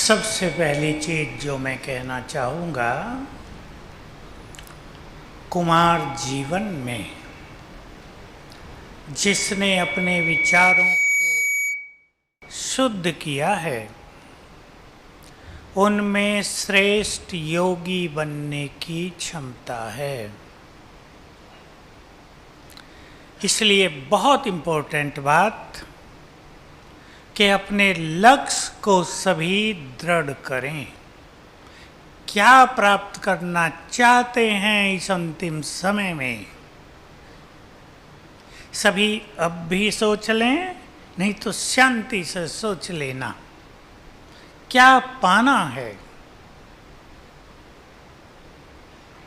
सबसे पहली चीज जो मैं कहना चाहूँगा, कुमार जीवन में जिसने अपने विचारों को शुद्ध किया है, उनमें श्रेष्ठ योगी बनने की क्षमता है। इसलिए बहुत इम्पोर्टेंट बात कि अपने लक्ष्य को सभी दृढ़ करें। क्या प्राप्त करना चाहते हैं इस अंतिम समय में, सभी अब भी सोच लें, नहीं तो शांति से सोच लेना। क्या पाना है?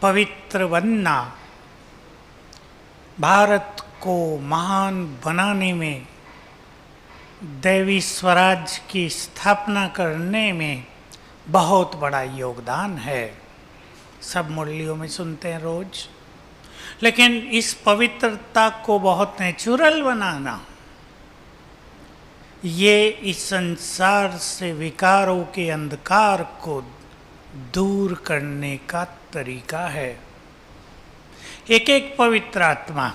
पवित्र बनना, भारत को महान बनाने में, दैवी स्वराज की स्थापना करने में बहुत बड़ा योगदान है। सब मुरलियों में सुनते हैं रोज। लेकिन इस पवित्रता को बहुत नेचुरल बनाना, ये इस संसार से विकारों के अंधकार को दूर करने का तरीका है। एक एक पवित्र आत्मा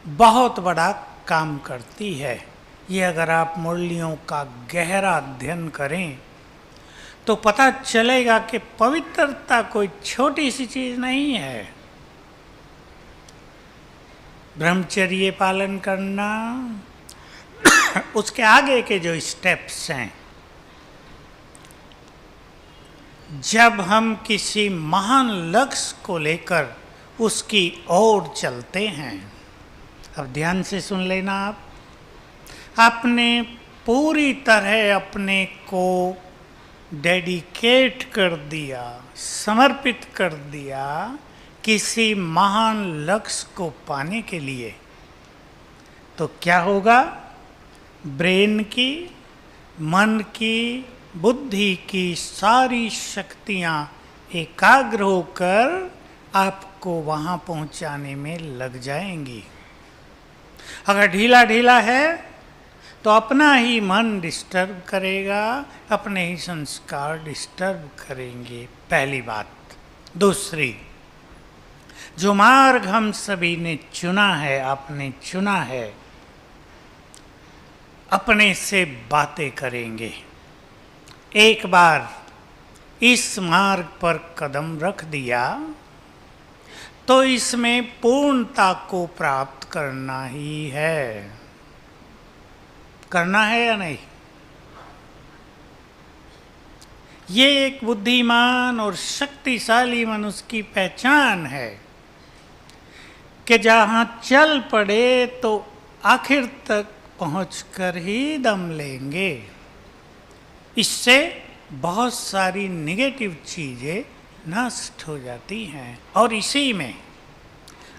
बहुत बड़ा काम करती है। ये अगर आप मुरलियों का गहरा अध्ययन करें तो पता चलेगा कि पवित्रता कोई छोटी सी चीज नहीं है। ब्रह्मचर्य पालन करना, उसके आगे के जो स्टेप्स हैं, जब हम किसी महान लक्ष्य को लेकर उसकी ओर चलते हैं, अब ध्यान से सुन लेना। आपने पूरी तरह अपने को डेडिकेट कर दिया, समर्पित कर दिया किसी महान लक्ष्य को पाने के लिए, तो क्या होगा? ब्रेन की, मन की, बुद्धि की सारी शक्तियां एकाग्र होकर आपको वहां पहुंचाने में लग जाएंगी। अगर ढीला ढीला है तो अपना ही मन डिस्टर्ब करेगा, अपने ही संस्कार डिस्टर्ब करेंगे। पहली बात। दूसरी, जो मार्ग हम सभी ने चुना है, आपने चुना है, अपने से बातें करेंगे। एक बार इस मार्ग पर कदम रख दिया तो इसमें पूर्णता को प्राप्त करना ही है। करना है या नहीं? ये एक बुद्धिमान और शक्तिशाली मनुष्य की पहचान है कि जहां चल पड़े तो आखिर तक पहुंचकर ही दम लेंगे। इससे बहुत सारी निगेटिव चीजें नष्ट हो जाती हैं। और इसी में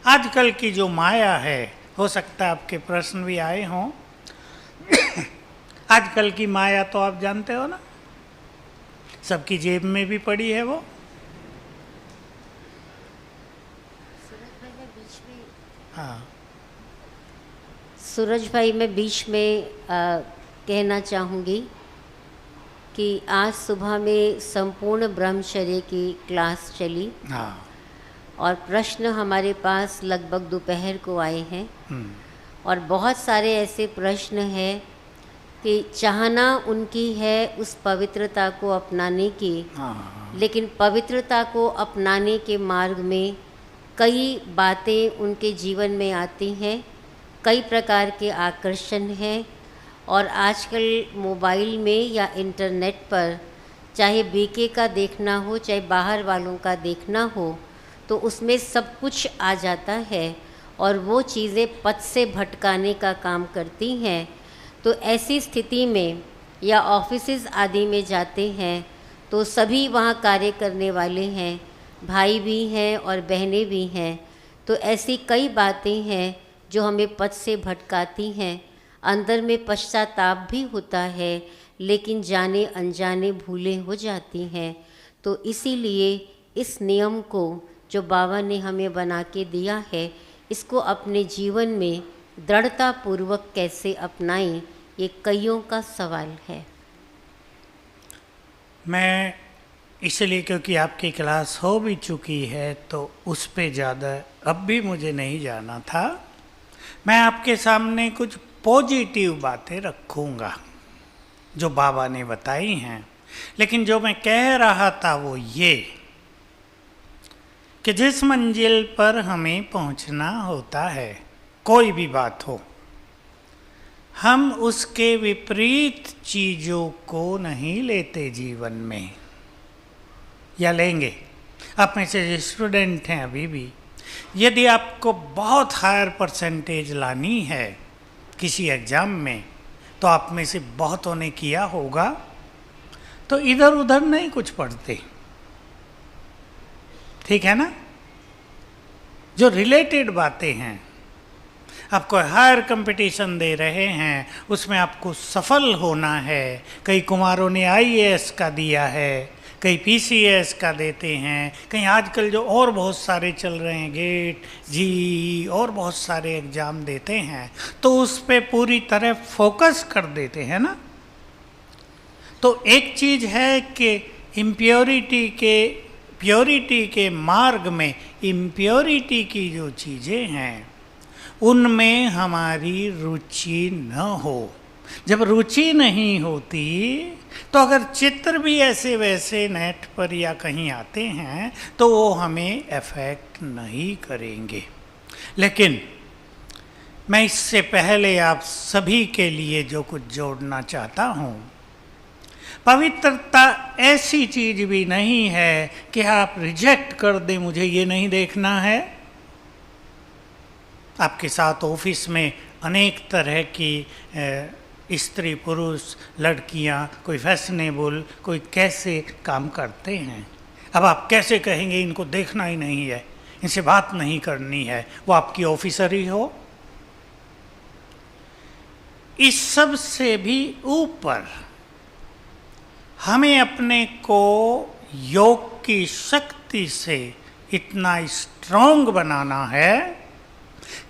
आजकल की जो माया है, हो सकता है आपके प्रश्न भी आए हों। आजकल की माया तो आप जानते हो ना, सबकी जेब में भी पड़ी है वो। हाँ सूरज भाई, मैं बीच में कहना चाहूँगी कि आज सुबह में संपूर्ण ब्रह्मचर्य की क्लास चली। हाँ। और प्रश्न हमारे पास लगभग दोपहर को आए हैं। और बहुत सारे ऐसे प्रश्न हैं कि चाहना उनकी है उस पवित्रता को अपनाने की। हाँ। लेकिन पवित्रता को अपनाने के मार्ग में कई बातें उनके जीवन में आती हैं, कई प्रकार के आकर्षण हैं। और आजकल मोबाइल में या इंटरनेट पर चाहे बीके का देखना हो, चाहे बाहर वालों का देखना हो, तो उसमें सब कुछ आ जाता है और वो चीज़ें पथ से भटकाने का काम करती हैं। तो ऐसी स्थिति में या ऑफिसेज आदि में जाते हैं तो सभी वहाँ कार्य करने वाले हैं, भाई भी हैं और बहनें भी हैं। तो ऐसी कई बातें हैं जो हमें पथ से भटकाती हैं। अंदर में पश्चाताप भी होता है, लेकिन जाने अनजाने भूलें हो जाती हैं। तो इसीलिए इस नियम को जो बाबा ने हमें बना के दिया है, इसको अपने जीवन में दृढ़ता पूर्वक कैसे अपनाएं, ये कईयों का सवाल है। मैं इसलिए क्योंकि आपकी क्लास हो भी चुकी है तो उस पे ज़्यादा अब भी मुझे नहीं जाना था। मैं आपके सामने कुछ पॉजिटिव बातें रखूँगा जो बाबा ने बताई हैं, लेकिन जो मैं कह रहा था वो ये कि जिस मंजिल पर हमें पहुंचना होता है, कोई भी बात हो, हम उसके विपरीत चीज़ों को नहीं लेते जीवन में, या लेंगे। आप में से जो स्टूडेंट हैं अभी भी, यदि आपको बहुत हायर परसेंटेज लानी है किसी एग्ज़ाम में, तो आप में से बहुतों ने किया होगा, तो इधर उधर नहीं कुछ पढ़ते, ठीक है ना। जो रिलेटेड बातें हैं, आपको हायर कंपटीशन दे रहे हैं, उसमें आपको सफल होना है। कई कुमारों ने आईएएस का दिया है, कई पीसीएस का देते हैं, कहीं आजकल जो और बहुत सारे चल रहे हैं, गेट, जी और बहुत सारे एग्ज़ाम देते हैं, तो उस पे पूरी तरह फोकस कर देते हैं ना। तो एक चीज़ है कि प्योरिटी के मार्ग में इम्प्योरिटी की जो चीज़ें हैं उनमें हमारी रुचि न हो। जब रुचि नहीं होती तो अगर चित्र भी ऐसे वैसे नेट पर या कहीं आते हैं तो वो हमें अफेक्ट नहीं करेंगे। लेकिन मैं इससे पहले आप सभी के लिए जो कुछ जोड़ना चाहता हूँ, पवित्रता ऐसी चीज भी नहीं है कि आप रिजेक्ट कर दें, मुझे ये नहीं देखना है। आपके साथ ऑफिस में अनेक तरह की स्त्री पुरुष लड़कियां, कोई फैशनेबल, कोई कैसे काम करते हैं। अब आप कैसे कहेंगे इनको देखना ही नहीं है, इनसे बात नहीं करनी है, वो आपकी ऑफिसर ही हो। इस सब से भी ऊपर हमें अपने को योग की शक्ति से इतना स्ट्रांग बनाना है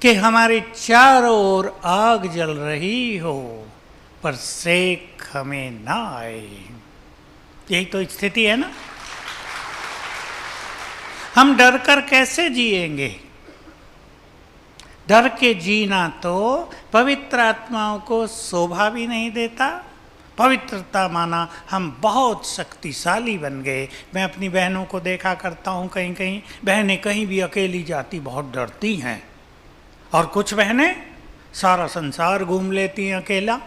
कि हमारे चारों ओर आग जल रही हो पर सेक हमें ना आए। यही तो स्थिति है ना। हम डर कर कैसे जिएंगे? डर के जीना तो पवित्र आत्माओं को शोभा भी नहीं देता। पवित्रता माना हम बहुत शक्तिशाली बन गए। मैं अपनी बहनों को देखा करता हूँ, कहीं कहीं बहनें कहीं भी अकेली जाती बहुत डरती हैं, और कुछ बहनें सारा संसार घूम लेती हैं अकेला।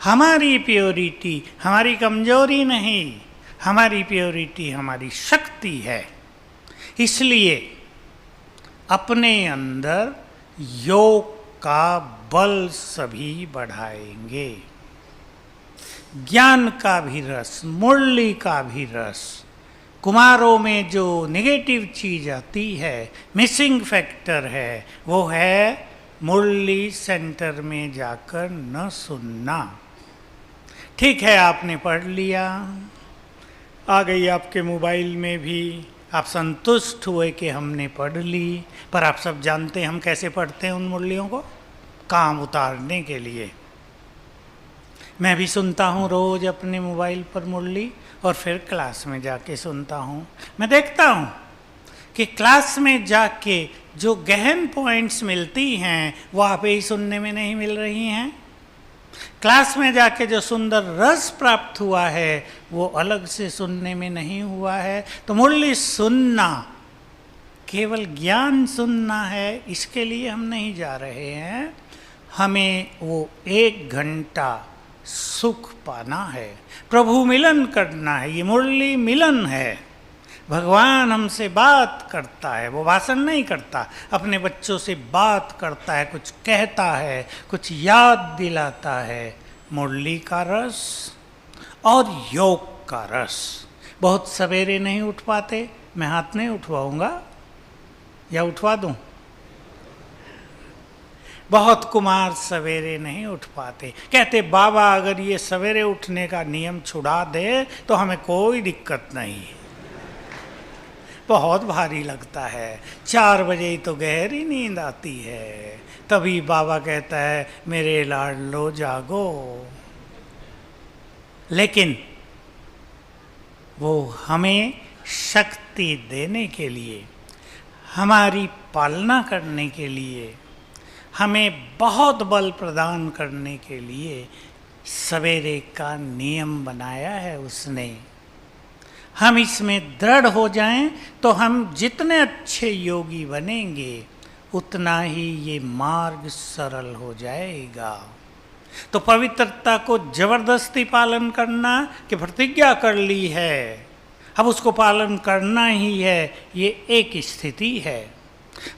हमारी प्योरिटी हमारी कमजोरी नहीं, हमारी प्योरिटी हमारी शक्ति है। इसलिए अपने अंदर योग का बल सभी बढ़ाएंगे। ज्ञान का भी रस, मुरली का भी रस, कुमारों में जो नेगेटिव चीज आती है, मिसिंग फैक्टर है, वो है मुरली सेंटर में जाकर न सुनना। ठीक है, आपने पढ़ लिया, आ गई आपके मोबाइल में भी, आप संतुष्ट हुए कि हमने पढ़ ली, पर आप सब जानते हैं हम कैसे पढ़ते हैं उन मुरलियों को काम उतारने के लिए। मैं भी सुनता हूँ रोज अपने मोबाइल पर मुरली, और फिर क्लास में जाके सुनता हूँ। मैं देखता हूँ कि क्लास में जाके जो गहन पॉइंट्स मिलती हैं वो आप ही सुनने में नहीं मिल रही हैं। क्लास में जाके जो सुंदर रस प्राप्त हुआ है वो अलग से सुनने में नहीं हुआ है। तो मुरली सुनना, केवल ज्ञान सुनना है, इसके लिए हम नहीं जा रहे हैं। हमें वो 1 घंटा सुख पाना है, प्रभु मिलन करना है। ये मुरली मिलन है। भगवान हमसे बात करता है, वो भाषण नहीं करता, अपने बच्चों से बात करता है, कुछ कहता है, कुछ याद दिलाता है। मुरली का रस और योग का रस। बहुत सवेरे नहीं उठ पाते, मैं हाथ नहीं उठवाऊंगा, या उठवा दूं? बहुत कुमार सवेरे नहीं उठ पाते, कहते बाबा अगर ये सवेरे उठने का नियम छुड़ा दे तो हमें कोई दिक्कत नहीं। बहुत भारी लगता है, 4 बजे ही तो गहरी नींद आती है, तभी बाबा कहता है मेरे लाडलो जागो। लेकिन वो हमें शक्ति देने के लिए, हमारी पालना करने के लिए, हमें बहुत बल प्रदान करने के लिए सवेरे का नियम बनाया है उसने। हम इसमें दृढ़ हो जाएं तो हम जितने अच्छे योगी बनेंगे उतना ही ये मार्ग सरल हो जाएगा। तो पवित्रता को जबरदस्ती पालन करना कि प्रतिज्ञा कर ली है अब उसको पालन करना ही है, ये एक स्थिति है।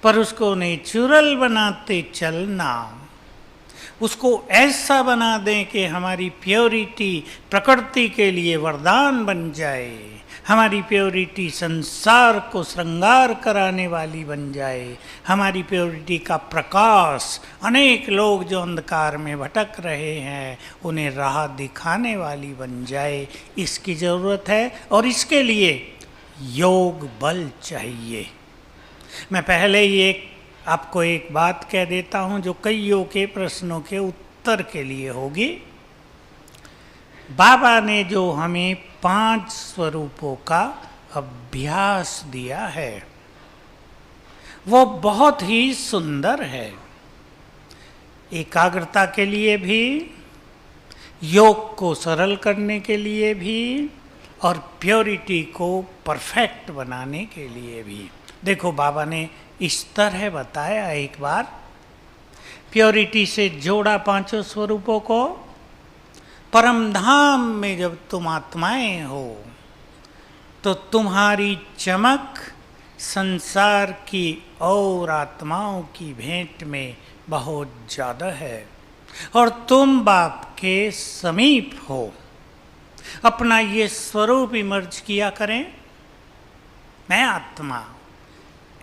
पर उसको नेचुरल बनाते चलना, उसको ऐसा बना दें कि हमारी प्योरिटी प्रकृति के लिए वरदान बन जाए, हमारी प्योरिटी संसार को श्रृंगार कराने वाली बन जाए, हमारी प्योरिटी का प्रकाश अनेक लोग जो अंधकार में भटक रहे हैं उन्हें राह दिखाने वाली बन जाए, इसकी ज़रूरत है। और इसके लिए योग बल चाहिए। मैं पहले ही आपको एक बात कह देता हूँ जो कईयों के प्रश्नों के उत्तर के लिए होगी। बाबा ने जो हमें 5 स्वरूपों का अभ्यास दिया है वो बहुत ही सुंदर है। एकाग्रता के लिए भी, योग को सरल करने के लिए भी और प्योरिटी को परफेक्ट बनाने के लिए भी। देखो बाबा ने इस तरह बताया, एक बार प्योरिटी से जोड़ा 5 स्वरूपों को। परम धाम में जब तुम आत्माएं हो तो तुम्हारी चमक संसार की और आत्माओं की भेंट में बहुत ज़्यादा है और तुम बाप के समीप हो। अपना ये स्वरूप इमर्ज किया करें, मैं आत्मा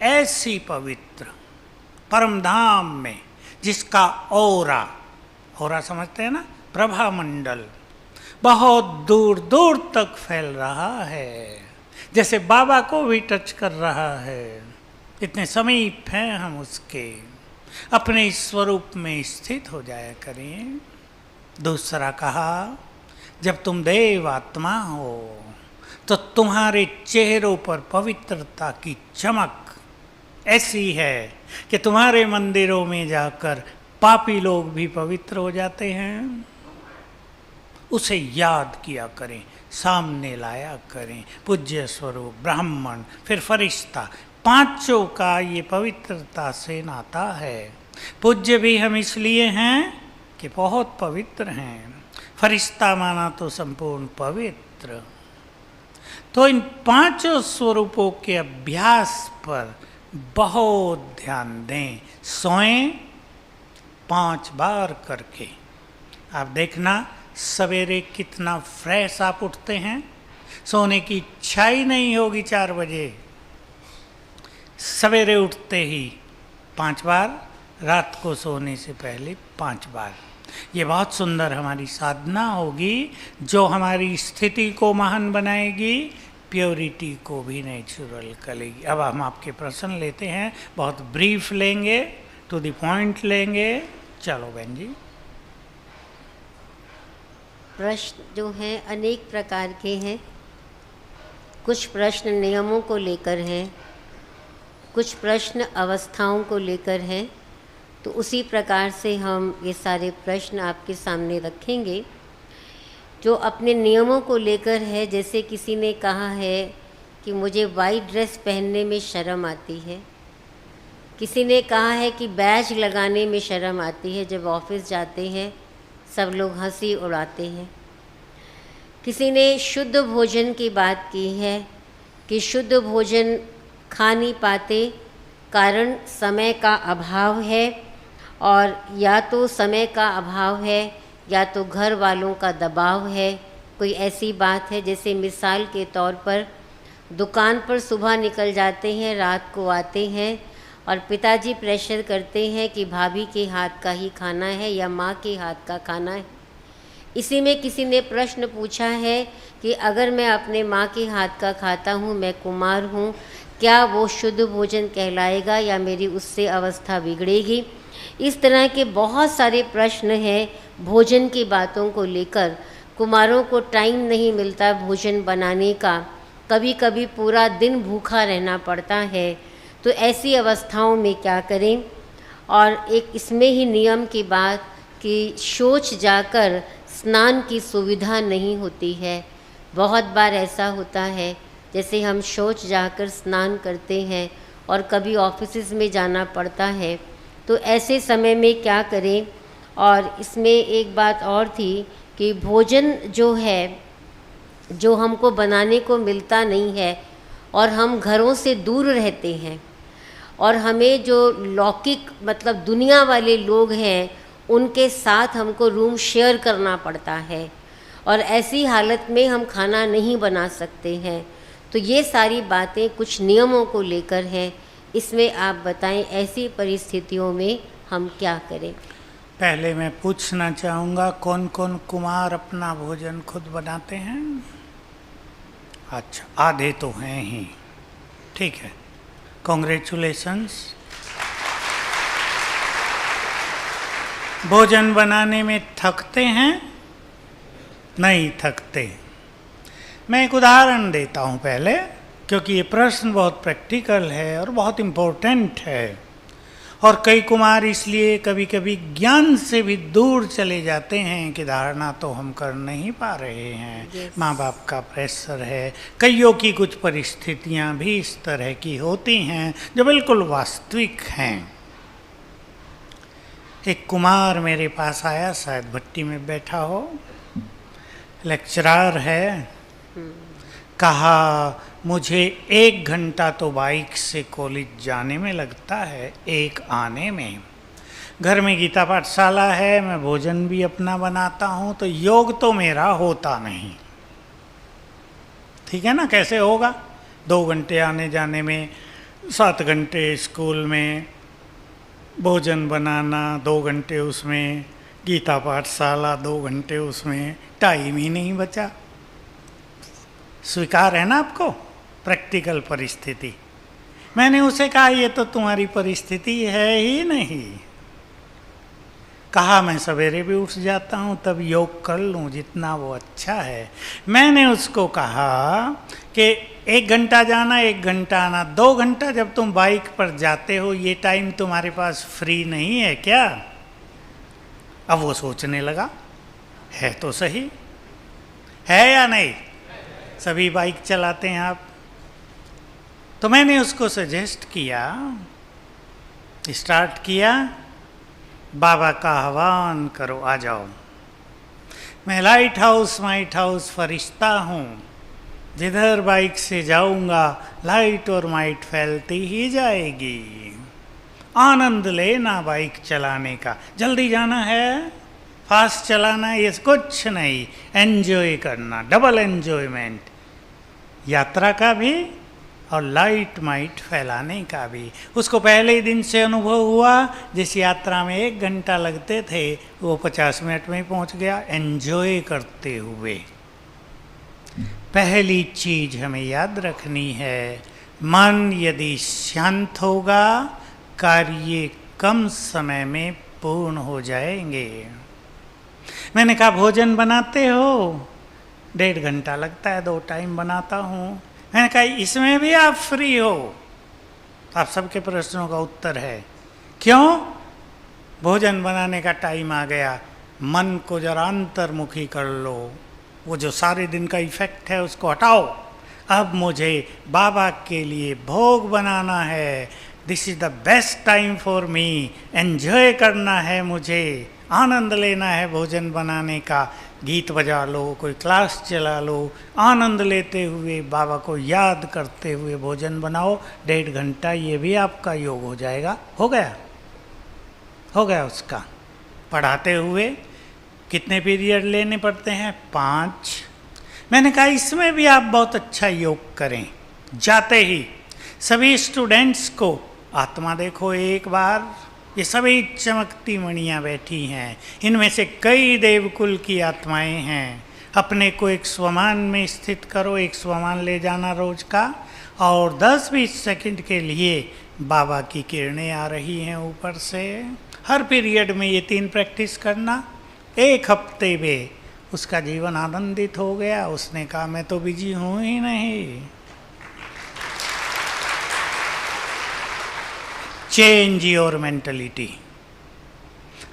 ऐसी पवित्र परम धाम में जिसका औरा समझते हैं ना, प्रभा मंडल बहुत दूर दूर तक फैल रहा है, जैसे बाबा को भी टच कर रहा है। इतने समीप हैं हम उसके। अपने इस स्वरूप में स्थित हो जाया करें। दूसरा कहा, जब तुम देव आत्मा हो तो तुम्हारे चेहरों पर पवित्रता की चमक ऐसी है कि तुम्हारे मंदिरों में जाकर पापी लोग भी पवित्र हो जाते हैं। उसे याद किया करें, सामने लाया करें। पूज्य स्वरूप, ब्राह्मण, फिर फरिश्ता, 5 का ये पवित्रता से नाता है। पूज्य भी हम इसलिए हैं कि बहुत पवित्र हैं, फरिश्ता माना तो संपूर्ण पवित्र। तो इन 5 स्वरूपों के अभ्यास पर बहुत ध्यान दें। सोएं 5 बार करके। आप देखना सवेरे कितना फ्रेश आप उठते हैं। सोने की इच्छा ही नहीं होगी 4 बजे। सवेरे उठते ही 5 बार, रात को सोने से पहले 5 बार। ये बहुत सुंदर हमारी साधना होगी जो हमारी स्थिति को महान बनाएगी, प्योरिटी को भी नेचुरल करेगी। अब हम आपके प्रश्न लेते हैं, बहुत ब्रीफ लेंगे, टू द पॉइंट लेंगे। चलो बहन जी। प्रश्न जो हैं अनेक प्रकार के हैं। कुछ प्रश्न नियमों को लेकर हैं, कुछ प्रश्न अवस्थाओं को लेकर हैं। तो उसी प्रकार से हम ये सारे प्रश्न आपके सामने रखेंगे जो अपने नियमों को लेकर है। जैसे किसी ने कहा है कि मुझे वाइट ड्रेस पहनने में शर्म आती है। किसी ने कहा है कि बैज लगाने में शर्म आती है, जब ऑफिस जाते हैं सब लोग हंसी उड़ाते हैं। किसी ने शुद्ध भोजन की बात की है कि शुद्ध भोजन खा नहीं पाते, कारण समय का अभाव है, और या तो समय का अभाव है या तो घर वालों का दबाव है। कोई ऐसी बात है, जैसे मिसाल के तौर पर दुकान पर सुबह निकल जाते हैं, रात को आते हैं और पिताजी प्रेशर करते हैं कि भाभी के हाथ का ही खाना है या माँ के हाथ का खाना है। इसी में किसी ने प्रश्न पूछा है कि अगर मैं अपने माँ के हाथ का खाता हूँ, मैं कुमार हूँ, क्या वो शुद्ध भोजन कहलाएगा या मेरी उससे अवस्था बिगड़ेगी। इस तरह के बहुत सारे प्रश्न हैं भोजन की बातों को लेकर। कुमारों को टाइम नहीं मिलता भोजन बनाने का, कभी कभी पूरा दिन भूखा रहना पड़ता है। तो ऐसी अवस्थाओं में क्या करें? और एक इसमें ही नियम की बात कि शौच जाकर स्नान की सुविधा नहीं होती है। बहुत बार ऐसा होता है, जैसे हम शौच जाकर स्नान करते हैं और कभी ऑफिस में जाना पड़ता है, तो ऐसे समय में क्या करें? और इसमें एक बात और थी कि भोजन जो है, जो हमको बनाने को मिलता नहीं है और हम घरों से दूर रहते हैं, और हमें जो लौकिक मतलब दुनिया वाले लोग हैं उनके साथ हमको रूम शेयर करना पड़ता है, और ऐसी हालत में हम खाना नहीं बना सकते हैं। तो ये सारी बातें कुछ नियमों को लेकर हैं। इसमें आप बताएं ऐसी परिस्थितियों में हम क्या करें? पहले मैं पूछना चाहूँगा, कौन कौन कुमार अपना भोजन खुद बनाते हैं? अच्छा, आधे तो हैं ही, ठीक है, कॉन्ग्रेचुलेशंस। भोजन बनाने में थकते हैं? नहीं थकते। मैं एक उदाहरण देता हूँ पहले, क्योंकि ये प्रश्न बहुत प्रैक्टिकल है और बहुत इम्पोर्टेंट है। और कई कुमार इसलिए कभी कभी ज्ञान से भी दूर चले जाते हैं कि धारणा तो हम कर नहीं पा रहे हैं, Yes. माँ बाप का प्रेशर है, कईयों की कुछ परिस्थितियाँ भी इस तरह की होती हैं जो बिल्कुल वास्तविक हैं। एक कुमार मेरे पास आया, शायद भट्टी में बैठा हो, लेक्चरर है, कहा मुझे 1 घंटा तो बाइक से कॉलेज जाने में लगता है, 1 आने में। घर में गीता पाठशाला है, मैं भोजन भी अपना बनाता हूँ, तो योग तो मेरा होता नहीं। ठीक है ना, कैसे होगा? 2 घंटे आने जाने में, 7 घंटे स्कूल में, भोजन बनाना 2 घंटे उसमें, गीता पाठशाला 2 घंटे उसमें, टाइम ही नहीं बचा। स्वीकार है ना आपको प्रैक्टिकल परिस्थिति? मैंने उसे कहा ये तो तुम्हारी परिस्थिति है ही नहीं। कहा मैं सवेरे भी उठ जाता हूँ, तब योग कर लूँ, जितना वो अच्छा है। मैंने उसको कहा कि 1 घंटा जाना 1 घंटा आना, 2 घंटा जब तुम बाइक पर जाते हो, ये टाइम तुम्हारे पास फ्री नहीं है क्या? अब वो सोचने लगा, है तो सही, है या नहीं? सभी बाइक चलाते हैं आप। तो मैंने उसको सजेस्ट किया, स्टार्ट किया, बाबा का आह्वान करो, आ जाओ। मैं लाइट हाउस फरिश्ता हूँ, जिधर बाइक से जाऊंगा लाइट और माइट फैलती ही जाएगी। आनंद लेना बाइक चलाने का, जल्दी जाना है, फास्ट चलाना है, ये कुछ नहीं, एंजॉय करना, डबल एंजॉयमेंट, यात्रा का भी और लाइट माइट फैलाने का भी। उसको पहले ही दिन से अनुभव हुआ, जिस यात्रा में 1 घंटा लगते थे वो 50 मिनट में पहुंच गया, एंजॉय करते हुए। पहली चीज हमें याद रखनी है, मन यदि शांत होगा, कार्य कम समय में पूर्ण हो जाएंगे। मैंने कहा भोजन बनाते हो? 1.5 घंटा लगता है, 2 टाइम बनाता हूँ। मैंने कहा इसमें भी आप फ्री हो? आप सबके प्रश्नों का उत्तर है। क्यों? भोजन बनाने का टाइम आ गया, मन को जरा अंतर्मुखी कर लो, वो जो सारे दिन का इफेक्ट है उसको हटाओ। अब मुझे बाबा के लिए भोग बनाना है, this is the best time for me, enjoy करना है मुझे, आनंद लेना है भोजन बनाने का। गीत बजा लो, कोई क्लास चला लो, आनंद लेते हुए बाबा को याद करते हुए भोजन बनाओ। 1.5 घंटा ये भी आपका योग हो जाएगा। हो गया? हो गया उसका। पढ़ाते हुए कितने पीरियड लेने पड़ते हैं? 5। मैंने कहा इसमें भी आप बहुत अच्छा योग करें। जाते ही सभी स्टूडेंट्स को आत्मा देखो एक बार, ये सभी चमकती मणियाँ बैठी हैं, इनमें से कई देवकुल की आत्माएं हैं। अपने को एक स्वमान में स्थित करो, एक स्वमान ले जाना रोज का, और 10-20 सेकंड के लिए बाबा की किरणें आ रही हैं ऊपर से। हर पीरियड में ये 3 प्रैक्टिस करना, 1 हफ्ते में उसका जीवन आनंदित हो गया। उसने कहा मैं तो बिजी हूं ही नहीं। Change your mentality.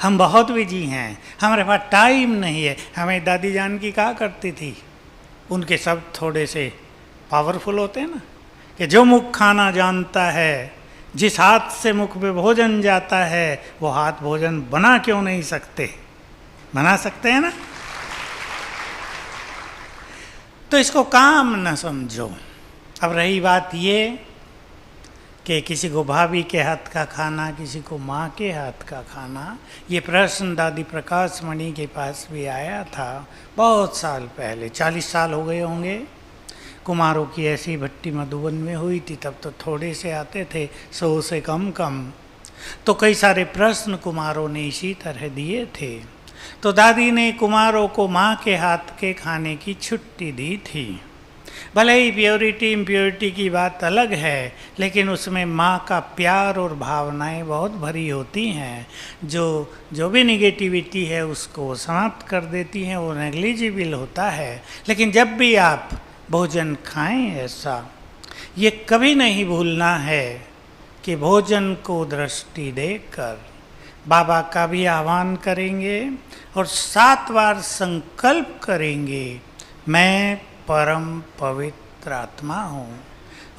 हम बहुत बिजी हैं, हमारे पास टाइम नहीं है। हमें दादी जान की कहा करती थी, उनके शब्द थोड़े से पावरफुल होते हैं ना, कि जो मुख खाना जानता है, जिस हाथ से मुख पे भोजन जाता है, वो हाथ भोजन बना क्यों नहीं सकते? बना सकते हैं ना। तो इसको काम न समझो। अब रही बात ये कि किसी को भाभी के हाथ का खाना, किसी को माँ के हाथ का खाना, ये प्रश्न दादी प्रकाश मणि के पास भी आया था बहुत साल पहले, 40 साल हो गए होंगे। कुमारों की ऐसी भट्टी मधुबन में हुई थी, तब तो थोड़े से आते थे, 100 से कम। तो कई सारे प्रश्न कुमारों ने इसी तरह दिए थे। तो दादी ने कुमारों को माँ के हाथ के खाने की छुट्टी दी थी। भले ही प्योरिटी इम्प्योरिटी की बात अलग है, लेकिन उसमें माँ का प्यार और भावनाएं बहुत भरी होती हैं, जो भी निगेटिविटी है उसको समाप्त कर देती हैं, वो नेग्लिजिबल होता है। लेकिन जब भी आप भोजन खाएं, ऐसा ये कभी नहीं भूलना है कि भोजन को दृष्टि देकर बाबा का भी आह्वान करेंगे और 7 बार संकल्प करेंगे, मैं परम पवित्र आत्मा हूँ।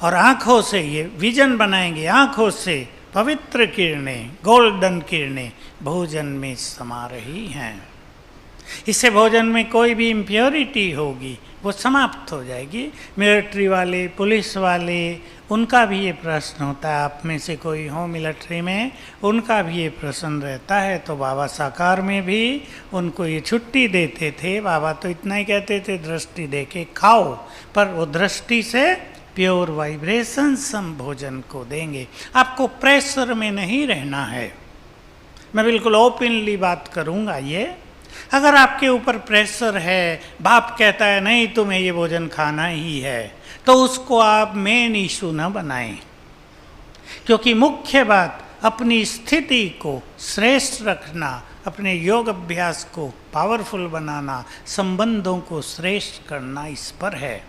और आँखों से ये विजन बनाएंगे, आँखों से पवित्र किरणें, गोल्डन किरणें भोजन में समा रही हैं। इससे भोजन में कोई भी इम्प्योरिटी होगी वो समाप्त हो जाएगी। मिलिट्री वाले, पुलिस वाले, उनका भी ये प्रश्न होता है, आप में से कोई हो मिलिट्री में, उनका भी ये प्रश्न रहता है। तो बाबा साकार में भी उनको ये छुट्टी देते थे। बाबा तो इतना ही कहते थे, दृष्टि दे के खाओ, पर वो दृष्टि से प्योर वाइब्रेशंस हम भोजन को देंगे। आपको प्रेशर में नहीं रहना है। मैं बिल्कुल ओपनली बात करूँगा ये। अगर आपके ऊपर प्रेशर है, बाप कहता है नहीं तुम्हें ये भोजन खाना ही है, तो उसको आप मेन इशू न बनाएं। क्योंकि मुख्य बात अपनी स्थिति को श्रेष्ठ रखना, अपने योग अभ्यास को पावरफुल बनाना, संबंधों को श्रेष्ठ करना, इस पर है।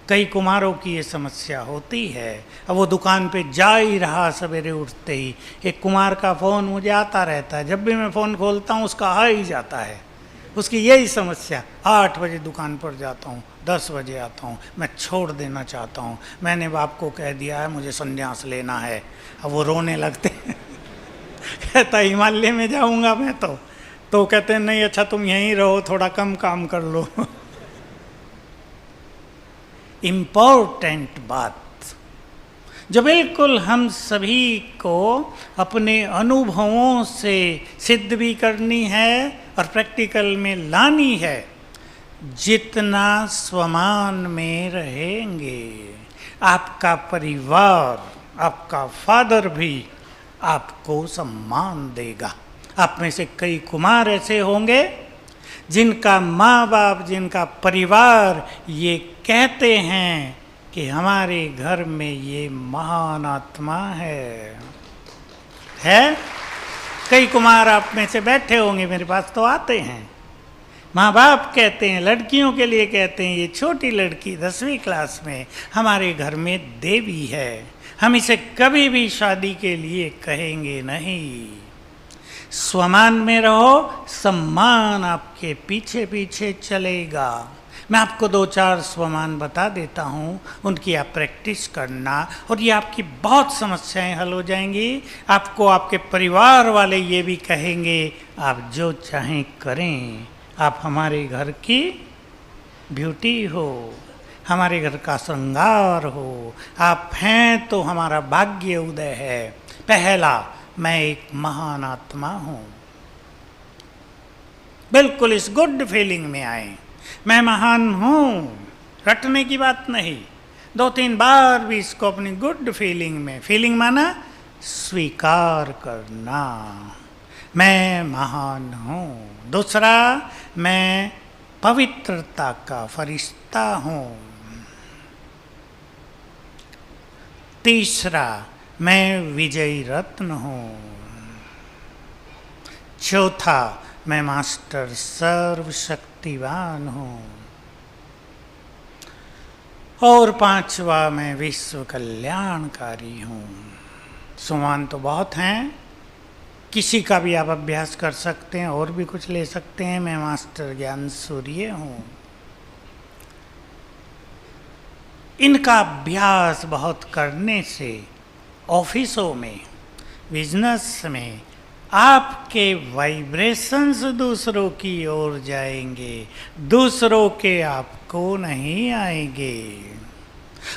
कई कुमारों की ये समस्या होती है। अब वो दुकान पे जा ही रहा, सवेरे उठते ही एक कुमार का फ़ोन मुझे आता रहता है। जब भी मैं फ़ोन खोलता हूँ उसका आ ही जाता है। उसकी यही समस्या, 8 बजे दुकान पर जाता हूँ, 10 बजे आता हूँ, मैं छोड़ देना चाहता हूँ, मैंने बाप को कह दिया है मुझे संन्यास लेना है। अब वो रोने लगते हैं कहता हिमालय में जाऊँगा मैं तो कहते हैं नहीं अच्छा तुम यहीं रहो, थोड़ा कम काम कर लो इम्पोर्टेंट बात जो बिल्कुल हम सभी को अपने अनुभवों से सिद्ध भी करनी है और प्रैक्टिकल में लानी है, जितना स्वमान में रहेंगे आपका परिवार, आपका फादर भी आपको सम्मान देगा। आप में से कई कुमार ऐसे होंगे जिनका माँ बाप, जिनका परिवार ये कहते हैं कि हमारे घर में ये महान आत्मा है। कई कुमार आप में से बैठे होंगे, मेरे पास तो आते हैं, माँ बाप कहते हैं, लड़कियों के लिए कहते हैं, ये छोटी लड़की 10वीं क्लास में हमारे घर में देवी है, हम इसे कभी भी शादी के लिए कहेंगे नहीं। स्वमान में रहो, सम्मान आपके पीछे पीछे चलेगा। मैं आपको 2-4 स्वमान बता देता हूँ, उनकी आप प्रैक्टिस करना और ये आपकी बहुत समस्याएं हल हो जाएंगी। आपको आपके परिवार वाले ये भी कहेंगे आप जो चाहें करें, आप हमारे घर की ब्यूटी हो, हमारे घर का श्रृंगार हो, आप हैं तो हमारा भाग्य उदय है। पहला, मैं एक महान आत्मा हूँ। बिल्कुल इस गुड फीलिंग में आए, मैं महान हूँ, रटने की बात नहीं। 2-3 बार भी इसको अपनी गुड फीलिंग में, फीलिंग माना स्वीकार करना, मैं महान हूँ। दूसरा, मैं पवित्रता का फरिश्ता हूँ। तीसरा, मैं विजयी रत्न हूँ। चौथा, मैं मास्टर सर्वशक्तिवान हूँ। और 5वां, मैं विश्व कल्याणकारी हूँ। सुमान तो बहुत हैं, किसी का भी आप अभ्यास कर सकते हैं, और भी कुछ ले सकते हैं। मैं मास्टर ज्ञान सूर्य हूँ। इनका अभ्यास बहुत करने से ऑफिसों में, बिजनेस में आपके वाइब्रेशंस दूसरों की ओर जाएंगे, दूसरों के आपको नहीं आएंगे।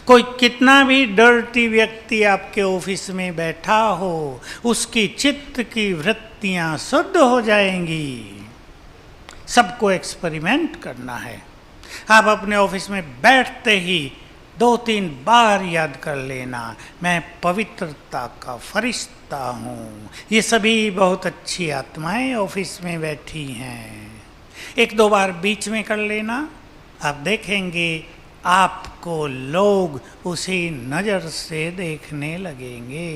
कोई कितना भी डर्टी व्यक्ति आपके ऑफिस में बैठा हो, उसकी चित्त की वृत्तियां शुद्ध हो जाएंगी। सबको एक्सपेरिमेंट करना है। आप अपने ऑफिस में बैठते ही 2-3 बार याद कर लेना, मैं पवित्रता का फरिश्ता हूँ। ये सभी बहुत अच्छी आत्माएं ऑफिस में बैठी हैं। 1-2 बार बीच में कर लेना, आप देखेंगे आपको लोग उसी नज़र से देखने लगेंगे।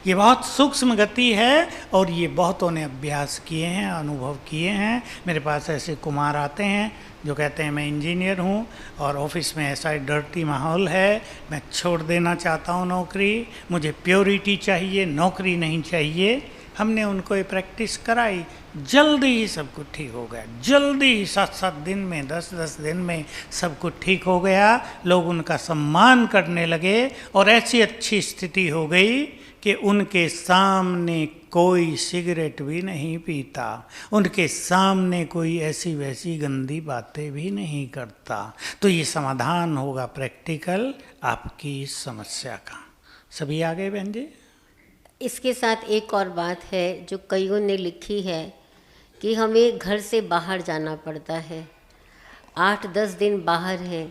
ये बहुत सूक्ष्म गति है और ये बहुतों ने अभ्यास किए हैं, अनुभव किए हैं। मेरे पास ऐसे कुमार आते हैं जो कहते हैं मैं इंजीनियर हूँ और ऑफिस में ऐसा डर्टी माहौल है, मैं छोड़ देना चाहता हूँ नौकरी, मुझे प्योरिटी चाहिए, नौकरी नहीं चाहिए। हमने उनको ये प्रैक्टिस कराई, जल्दी ही सब कुछ ठीक हो गया। जल्दी ही 7-7 दिन में, 10-10 दिन में सब कुछ ठीक हो गया। लोग उनका सम्मान करने लगे और ऐसी अच्छी स्थिति हो गई कि उनके सामने कोई सिगरेट भी नहीं पीता, उनके सामने कोई ऐसी वैसी गंदी बातें भी नहीं करता। तो ये समाधान होगा प्रैक्टिकल आपकी इस समस्या का। सभी आ गए बहन जी? इसके साथ एक और बात है जो कईयों ने लिखी है कि हमें घर से बाहर जाना पड़ता है, 8-10 दिन बाहर है,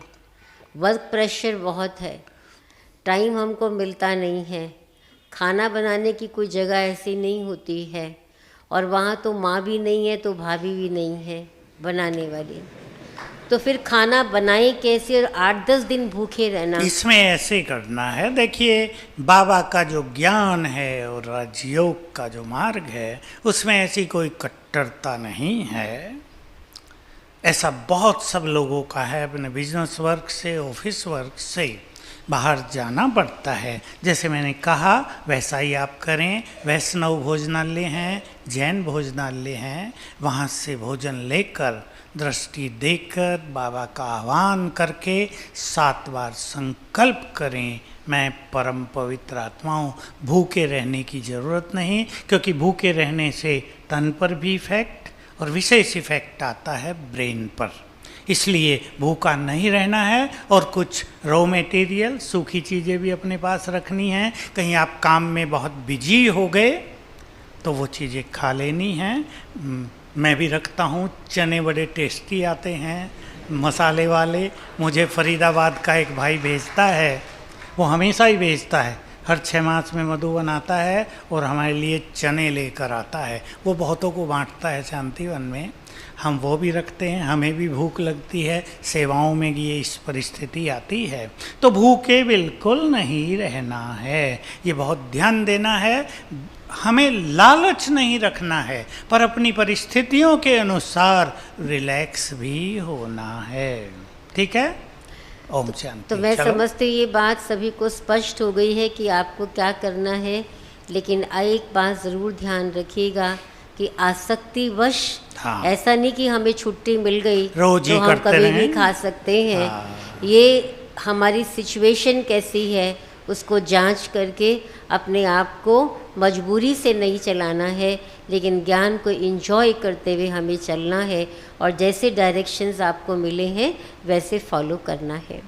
वर्क प्रेशर बहुत है, टाइम हमको मिलता नहीं है, खाना बनाने की कोई जगह ऐसी नहीं होती है, और वहाँ तो माँ भी नहीं है तो भाभी भी नहीं है बनाने वाली, तो फिर खाना बनाए कैसे और 8-10 दिन भूखे रहना। इसमें ऐसे करना है, देखिए बाबा का जो ज्ञान है और राजयोग का जो मार्ग है उसमें ऐसी कोई कट्टरता नहीं है। ऐसा बहुत सब लोगों का है, अपने बिजनेस वर्क से, ऑफिस वर्क से बाहर जाना पड़ता है। जैसे मैंने कहा वैसा ही आप करें। वैष्णव भोजनालय हैं, जैन भोजनालय हैं, वहाँ से भोजन लेकर, दृष्टि देकर, बाबा का आह्वान करके 7 बार संकल्प करें, मैं परम पवित्र आत्मा हूँ। भूखे रहने की ज़रूरत नहीं, क्योंकि भूखे रहने से तन पर भी इफेक्ट और विशेष इफेक्ट आता है ब्रेन पर। इसलिए भूखा नहीं रहना है और कुछ रॉ मटेरियल, सूखी चीज़ें भी अपने पास रखनी हैं। कहीं आप काम में बहुत बिजी हो गए तो वो चीज़ें खा लेनी हैं। मैं भी रखता हूँ, चने बड़े टेस्टी आते हैं मसाले वाले। मुझे फरीदाबाद का एक भाई भेजता है, वो हमेशा ही भेजता है, हर 6 मास में मधुबन आता है और हमारे लिए चने लेकर आता है। वो बहुतों को बांटता है शांतिवन में। हम वो भी रखते हैं, हमें भी भूख लगती है, सेवाओं में ये इस परिस्थिति आती है। तो भूखे बिल्कुल नहीं रहना है, ये बहुत ध्यान देना है। हमें लालच नहीं रखना है, पर अपनी परिस्थितियों के अनुसार रिलैक्स भी होना है। ठीक है? ओम शांति। तो मैं समझती हूँ ये बात सभी को स्पष्ट हो गई है कि आपको क्या करना है, लेकिन एक बात ज़रूर ध्यान रखिएगा कि आसक्तिवश, हाँ, ऐसा नहीं कि हमें छुट्टी मिल गई रोज ही तो हम कभी भी खा सकते हैं। हाँ। ये हमारी सिचुएशन कैसी है उसको जांच करके अपने आप को मजबूरी से नहीं चलाना है, लेकिन ज्ञान को एंजॉय करते हुए हमें चलना है और जैसे डायरेक्शंस आपको मिले हैं वैसे फॉलो करना है।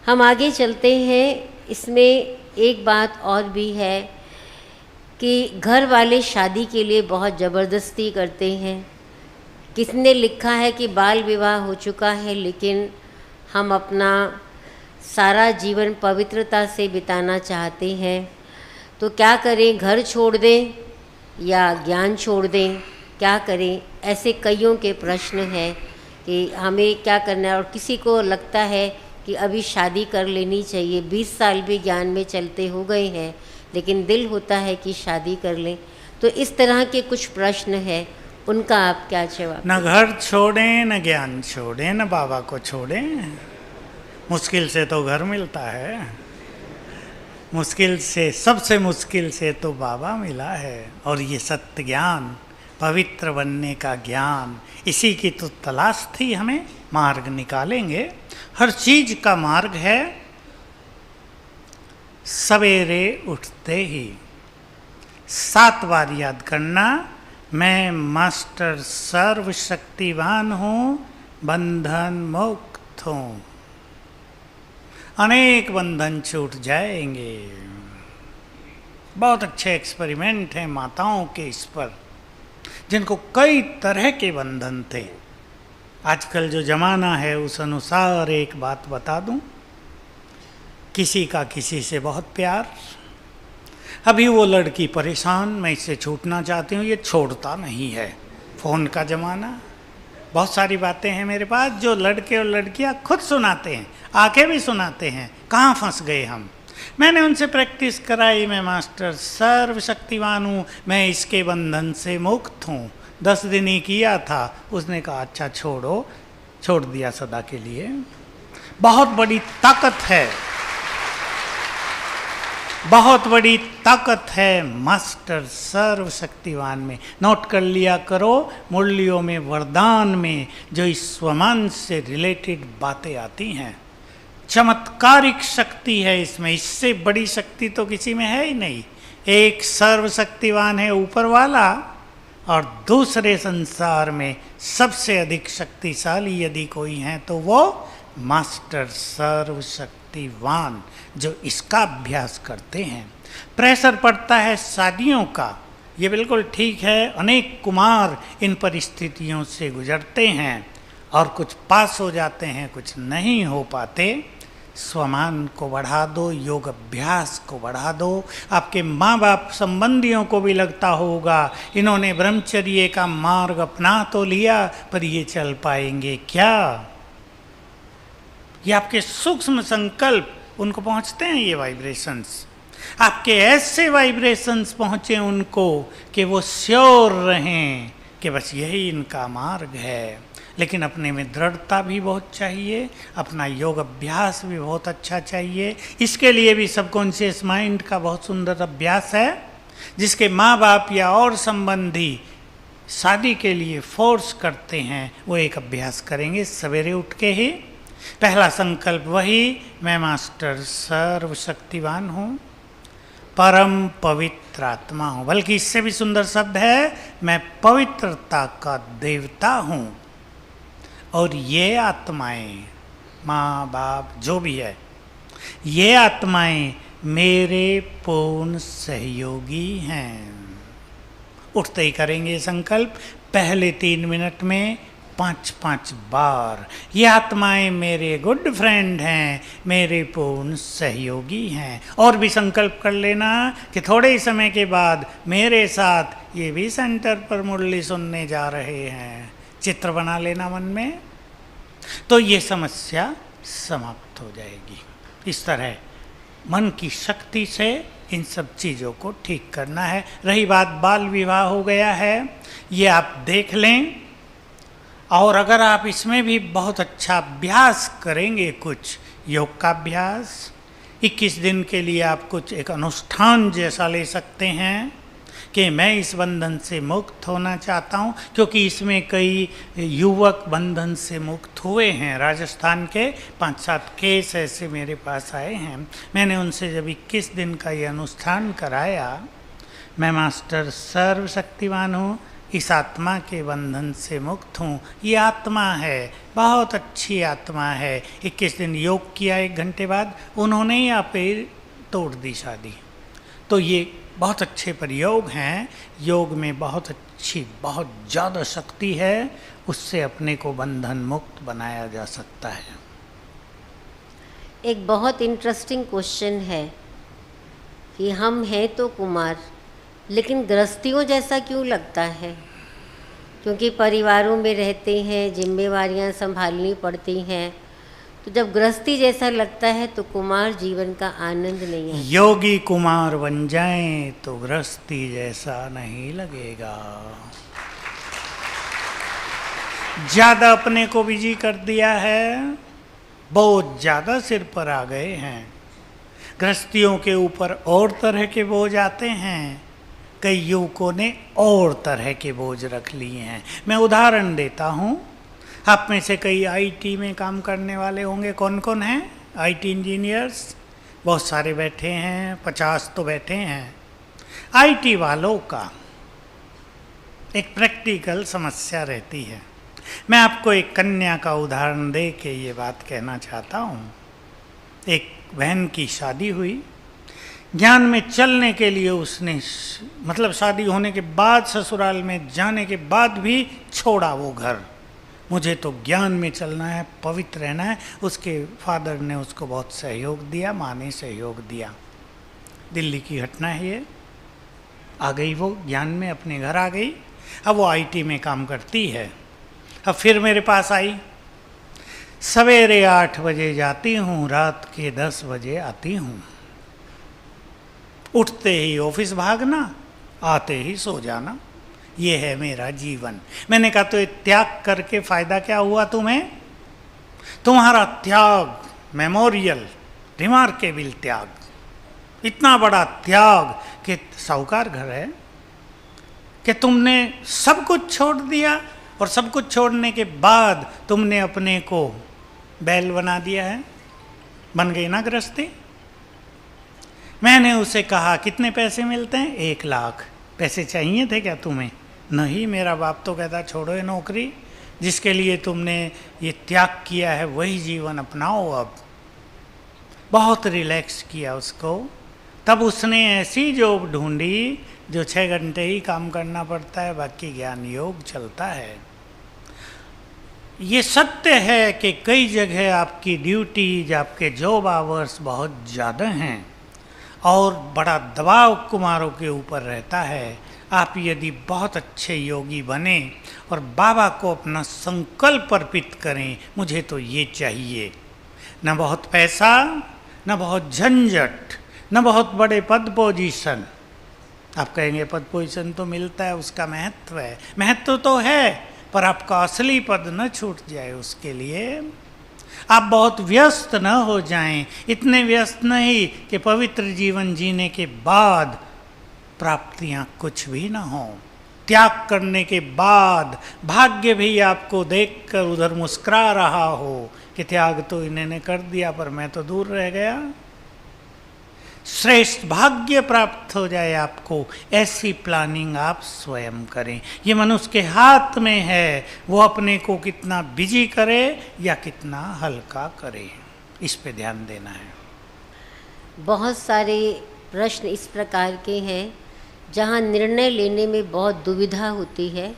हम आगे चलते हैं। इसमें एक बात और भी है कि घर वाले शादी के लिए बहुत ज़बरदस्ती करते हैं। किसने लिखा है कि बाल विवाह हो चुका है, लेकिन हम अपना सारा जीवन पवित्रता से बिताना चाहते हैं, तो क्या करें? घर छोड़ दें या ज्ञान छोड़ दें? क्या करें? ऐसे कईयों के प्रश्न हैं कि हमें क्या करना है। और किसी को लगता है कि अभी शादी कर लेनी चाहिए, 20 साल भी ज्ञान में चलते हो गए हैं, लेकिन दिल होता है कि शादी कर लें। तो इस तरह के कुछ प्रश्न हैं, उनका आप क्या जवाब? न घर छोड़ें, न ज्ञान छोड़ें, न बाबा को छोड़ें। मुश्किल से तो घर मिलता है, मुश्किल से, सबसे मुश्किल से तो बाबा मिला है। और ये सत्य ज्ञान, पवित्र बनने का ज्ञान, इसी की तो तलाश थी हमें। मार्ग निकालेंगे, हर चीज का मार्ग है। सवेरे उठते ही 7 बार याद करना, मैं मास्टर सर्वशक्तिवान हूँ, बंधन मुक्त हूँ। अनेक बंधन छूट जाएंगे। बहुत अच्छे एक्सपेरिमेंट हैं माताओं के इस पर, जिनको कई तरह के बंधन थे। आजकल जो जमाना है उस अनुसार एक बात बता दूं, किसी का किसी से बहुत प्यार, अभी वो लड़की परेशान, मैं इससे छूटना चाहती हूँ, ये छोड़ता नहीं है। फ़ोन का ज़माना, बहुत सारी बातें हैं मेरे पास जो लड़के और लड़कियाँ खुद सुनाते हैं, आके भी सुनाते हैं, कहाँ फंस गए हम। मैंने उनसे प्रैक्टिस कराई, मैं मास्टर सर्वशक्तिवान हूँ, मैं इसके बंधन से मुक्त हूँ। 10 दिन ही किया था, उसने कहा अच्छा छोड़ो, छोड़ दिया सदा के लिए। बहुत बड़ी ताकत है, बहुत बड़ी ताकत है मास्टर सर्वशक्तिवान में। नोट कर लिया करो, मुरलियों में, वरदान में जो इस स्वमान से रिलेटेड बातें आती हैं, चमत्कारिक शक्ति है इसमें। इससे बड़ी शक्ति तो किसी में है ही नहीं। एक सर्वशक्तिवान है ऊपर वाला, और दूसरे संसार में सबसे अधिक शक्तिशाली यदि कोई है तो वो मास्टर सर्वशक्तिवान, जो इसका अभ्यास करते हैं। प्रेशर पड़ता है शादियों का, ये बिल्कुल ठीक है। अनेक कुमार इन परिस्थितियों से गुजरते हैं और कुछ पास हो जाते हैं, कुछ नहीं हो पाते। स्वमान को बढ़ा दो, योग अभ्यास को बढ़ा दो। आपके माँ बाप संबंधियों को भी लगता होगा इन्होंने ब्रह्मचर्य का मार्ग अपना तो लिया, पर ये चल पाएंगे क्या? ये आपके सूक्ष्म संकल्प उनको पहुंचते हैं, ये वाइब्रेशंस आपके ऐसे वाइब्रेशंस पहुंचे उनको कि वो श्योर रहें कि बस यही इनका मार्ग है। लेकिन अपने में दृढ़ता भी बहुत चाहिए, अपना योग अभ्यास भी बहुत अच्छा चाहिए। इसके लिए भी सबकॉन्शियस माइंड का बहुत सुंदर अभ्यास है, जिसके माँ बाप या और संबंधी शादी के लिए फोर्स करते हैं, वो एक अभ्यास करेंगे सवेरे उठ के ही। पहला संकल्प वही, मैं मास्टर सर्वशक्तिवान हूँ, परम पवित्र आत्मा हूँ। बल्कि इससे भी सुंदर शब्द है, मैं पवित्रता का देवता हूँ। और ये आत्माएं, माँ बाप जो भी है, ये आत्माएं मेरे पूर्ण सहयोगी हैं। उठते ही करेंगे संकल्प, पहले 3 मिनट में 5-5 बार। ये आत्माएं मेरे गुड फ्रेंड हैं, मेरे पूर्ण सहयोगी हैं। और भी संकल्प कर लेना कि थोड़े ही समय के बाद मेरे साथ ये भी सेंटर पर मुरली सुनने जा रहे हैं। चित्र बना लेना मन में, तो ये समस्या समाप्त हो जाएगी। इस तरह मन की शक्ति से इन सब चीज़ों को ठीक करना है। रही बात बाल विवाह हो गया है, ये आप देख लें। और अगर आप इसमें भी बहुत अच्छा अभ्यास करेंगे, कुछ योग का अभ्यास, 21 दिन के लिए आप कुछ एक अनुष्ठान जैसा ले सकते हैं कि मैं इस बंधन से मुक्त होना चाहता हूँ। क्योंकि इसमें कई युवक बंधन से मुक्त हुए हैं। राजस्थान के 5-7 केस ऐसे मेरे पास आए हैं। मैंने उनसे जब 21 दिन का ये अनुष्ठान कराया, मैं मास्टर सर्वशक्तिवान हूँ, इस आत्मा के बंधन से मुक्त हूँ। ये आत्मा है, बहुत अच्छी आत्मा है। 21 दिन योग किया, 1 घंटे बाद उन्होंने ही आपे तोड़ दी शादी। तो ये बहुत अच्छे प्रयोग हैं। योग में बहुत अच्छी, बहुत ज़्यादा शक्ति है, उससे अपने को बंधन मुक्त बनाया जा सकता है। एक बहुत इंटरेस्टिंग क्वेश्चन है कि हम हैं तो कुमार, लेकिन गृहस्थियों जैसा क्यों लगता है? क्योंकि परिवारों में रहते हैं, जिम्मेवारियां संभालनी पड़ती हैं, तो जब गृहस्थी जैसा लगता है तो कुमार जीवन का आनंद नहीं है। योगी कुमार बन जाएं तो गृहस्थी जैसा नहीं लगेगा। ज्यादा अपने को बिजी कर दिया है, बहुत ज्यादा सिर पर आ गए हैं। गृहस्थियों के ऊपर और तरह के बोझ आते हैं, कई युवकों ने और तरह के बोझ रख लिए हैं। मैं उदाहरण देता हूँ, आप में से कई आईटी में काम करने वाले होंगे। कौन कौन हैं आईटी इंजीनियर्स? बहुत सारे बैठे हैं, 50 तो बैठे हैं। आईटी वालों का एक प्रैक्टिकल समस्या रहती है। मैं आपको एक कन्या का उदाहरण दे के ये बात कहना चाहता हूँ। एक बहन की शादी हुई, ज्ञान में चलने के लिए उसने मतलब शादी होने के बाद ससुराल में जाने के बाद भी छोड़ा वो घर। मुझे तो ज्ञान में चलना है, पवित्र रहना है। उसके फादर ने उसको बहुत सहयोग दिया, माँ ने सहयोग दिया। दिल्ली की घटना है ये। आ गई वो ज्ञान में, अपने घर आ गई। अब वो आईटी में काम करती है। अब फिर मेरे पास आई। सवेरे 8 बजे जाती हूँ, रात के 10 बजे आती हूँ। उठते ही ऑफिस भागना, आते ही सो जाना, ये है मेरा जीवन। मैंने कहा तो ये त्याग करके फायदा क्या हुआ तुम्हें? तुम्हारा त्याग मेमोरियल, रिमार्केबल त्याग, इतना बड़ा त्याग कि साहूकार घर है कि तुमने सब कुछ छोड़ दिया, और सब कुछ छोड़ने के बाद तुमने अपने को बैल बना दिया है। बन गई ना गृहस्थी। मैंने उसे कहा कितने पैसे मिलते हैं? 1 लाख। पैसे चाहिए थे क्या तुम्हें? नहीं, मेरा बाप तो कहता छोड़ो ये नौकरी, जिसके लिए तुमने ये त्याग किया है वही जीवन अपनाओ। अब बहुत रिलैक्स किया उसको। तब उसने ऐसी जॉब ढूंढी जो 6 घंटे ही काम करना पड़ता है, बाकी ज्ञान योग चलता है। ये सत्य है कि कई जगह आपकी ड्यूटीज, आपके जॉब आवर्स बहुत ज़्यादा हैं और बड़ा दबाव कुमारों के ऊपर रहता है। आप यदि बहुत अच्छे योगी बने और बाबा को अपना संकल्प अर्पित करें, मुझे तो ये चाहिए, न बहुत पैसा, न बहुत झंझट, न बहुत बड़े पद पोजीशन। आप कहेंगे पद पोजीशन तो मिलता है, उसका महत्व है। महत्व तो है, पर आपका असली पद न छूट जाए, उसके लिए आप बहुत व्यस्त न हो जाएं। इतने व्यस्त नहीं कि पवित्र जीवन जीने के बाद प्राप्तियां कुछ भी न हों। त्याग करने के बाद भाग्य भी आपको देखकर उधर मुस्कुरा रहा हो कि त्याग तो इन्होंने कर दिया, पर मैं तो दूर रह गया। श्रेष्ठ भाग्य प्राप्त हो जाए आपको, ऐसी प्लानिंग आप स्वयं करें। ये मनुष्य के हाथ में है, वो अपने को कितना बिजी करे या कितना हल्का करे, इस पे ध्यान देना है। बहुत सारे प्रश्न इस प्रकार के हैं जहाँ निर्णय लेने में बहुत दुविधा होती है,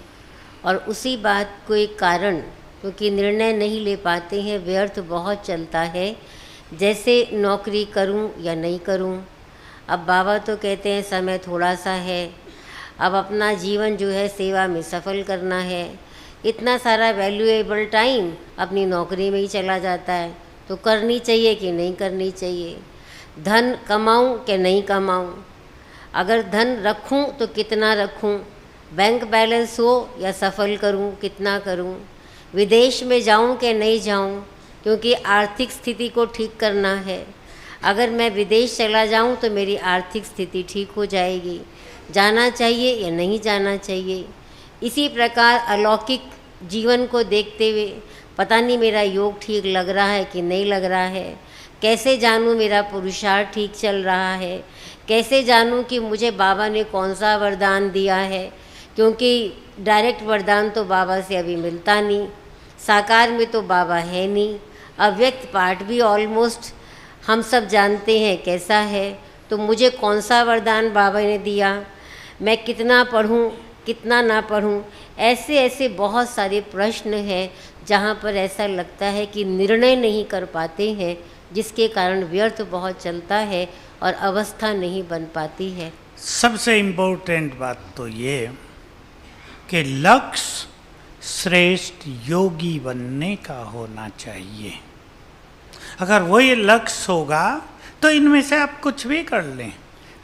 और उसी बात को एक कारण, क्योंकि निर्णय नहीं ले पाते हैं, व्यर्थ बहुत चलता है। जैसे नौकरी करूं या नहीं करूं। अब बाबा तो कहते हैं समय थोड़ा सा है, अब अपना जीवन जो है सेवा में सफल करना है। इतना सारा वैल्यूएबल टाइम अपनी नौकरी में ही चला जाता है, तो करनी चाहिए कि नहीं करनी चाहिए? धन कमाऊं कि नहीं कमाऊं? अगर धन रखूं तो कितना रखूं? बैंक बैलेंस हो या सफल करूं, कितना करूं? विदेश में जाऊं कि नहीं जाऊं, क्योंकि आर्थिक स्थिति को ठीक करना है। अगर मैं विदेश चला जाऊं तो मेरी आर्थिक स्थिति ठीक हो जाएगी। जाना चाहिए या नहीं जाना चाहिए? इसी प्रकार अलौकिक जीवन को देखते हुए पता नहीं मेरा योग ठीक लग रहा है कि नहीं लग रहा है। कैसे जानूं मेरा पुरुषार्थ ठीक चल रहा है? कैसे जानूं कि मुझे बाबा ने कौन सा वरदान दिया है? क्योंकि डायरेक्ट वरदान तो बाबा से अभी मिलता नहीं, साकार में तो बाबा है नहीं, अव्यक्त पाठ भी ऑलमोस्ट हम सब जानते हैं कैसा है। तो मुझे कौन सा वरदान बाबा ने दिया? मैं कितना पढ़ूं, कितना ना पढ़ूं? ऐसे ऐसे बहुत सारे प्रश्न हैं जहाँ पर ऐसा लगता है कि निर्णय नहीं कर पाते हैं, जिसके कारण व्यर्थ बहुत चलता है और अवस्था नहीं बन पाती है। सबसे इम्पोर्टेंट बात तो ये कि लक्ष्य श्रेष्ठ योगी बनने का होना चाहिए। अगर वही लक्ष्य होगा तो इनमें से आप कुछ भी कर लें।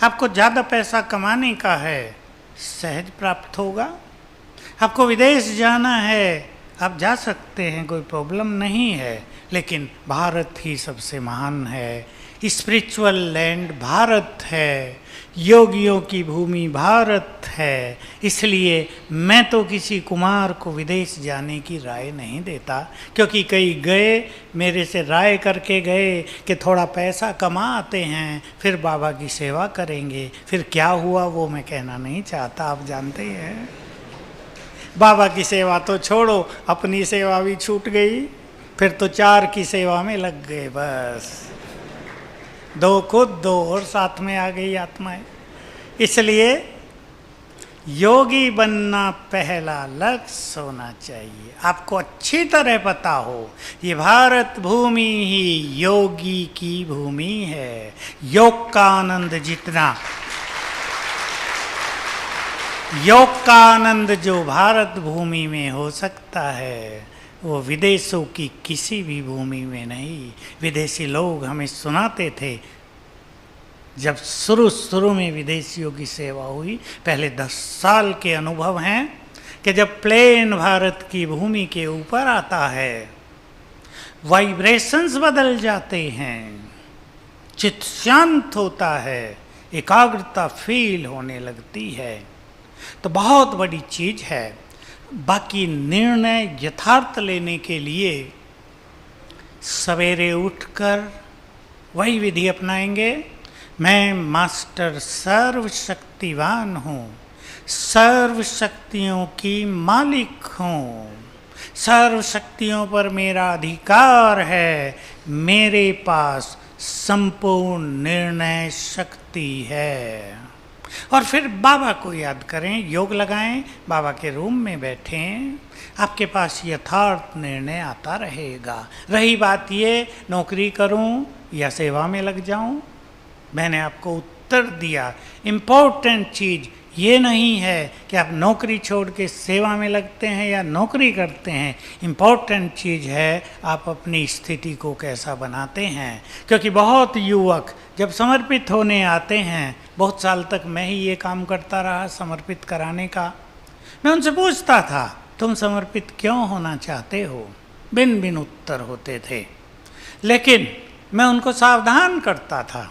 आपको ज़्यादा पैसा कमाने का है, सहज प्राप्त होगा। आपको विदेश जाना है, आप जा सकते हैं, कोई प्रॉब्लम नहीं है, लेकिन भारत ही सबसे महान है। स्पिरिचुअल लैंड भारत है, योगियों की भूमि भारत है। इसलिए मैं तो किसी कुमार को विदेश जाने की राय नहीं देता, क्योंकि कई गए, मेरे से राय करके गए कि थोड़ा पैसा कमा आते हैं, फिर बाबा की सेवा करेंगे। फिर क्या हुआ वो मैं कहना नहीं चाहता, आप जानते ही हैं। बाबा की सेवा तो छोड़ो, अपनी सेवा भी छूट गई, फिर तो 4 की सेवा में लग गए, बस 2 खुद 2 और साथ में आ गई आत्माएं। इसलिए योगी बनना पहला लक्ष्य होना चाहिए। आपको अच्छी तरह पता हो ये भारत भूमि ही योगी की भूमि है। योग का आनंद जितना, योग का आनंद जो भारत भूमि में हो सकता है वो विदेशों की किसी भी भूमि में नहीं। विदेशी लोग हमें सुनाते थे, जब शुरू में विदेशियों की सेवा हुई, पहले 10 साल के अनुभव हैं कि जब प्लेन भारत की भूमि के ऊपर आता है, वाइब्रेशंस बदल जाते हैं, चित्त शांत होता है, एकाग्रता फील होने लगती है, तो बहुत बड़ी चीज है। बाकी निर्णय यथार्थ लेने के लिए सवेरे उठकर वही विधि अपनाएंगे। मैं मास्टर सर्वशक्तिवान हूँ, सर्व शक्तियों की मालिक हूँ, सर्व शक्तियों पर मेरा अधिकार है, मेरे पास संपूर्ण निर्णय शक्ति है। और फिर बाबा को याद करें, योग लगाएं, बाबा के रूम में बैठें, आपके पास यथार्थ निर्णय आता रहेगा। रही बात ये नौकरी करूं या सेवा में लग जाऊं, मैंने आपको उत्तर दिया। इम्पोर्टेंट चीज़ ये नहीं है कि आप नौकरी छोड़ के सेवा में लगते हैं या नौकरी करते हैं। इम्पोर्टेंट चीज़ है आप अपनी स्थिति को कैसा बनाते हैं। क्योंकि बहुत युवक जब समर्पित होने आते हैं, बहुत साल तक मैं ही ये काम करता रहा समर्पित कराने का। मैं उनसे पूछता था तुम समर्पित क्यों होना चाहते हो, बिन बिन उत्तर होते थे। लेकिन मैं उनको सावधान करता था,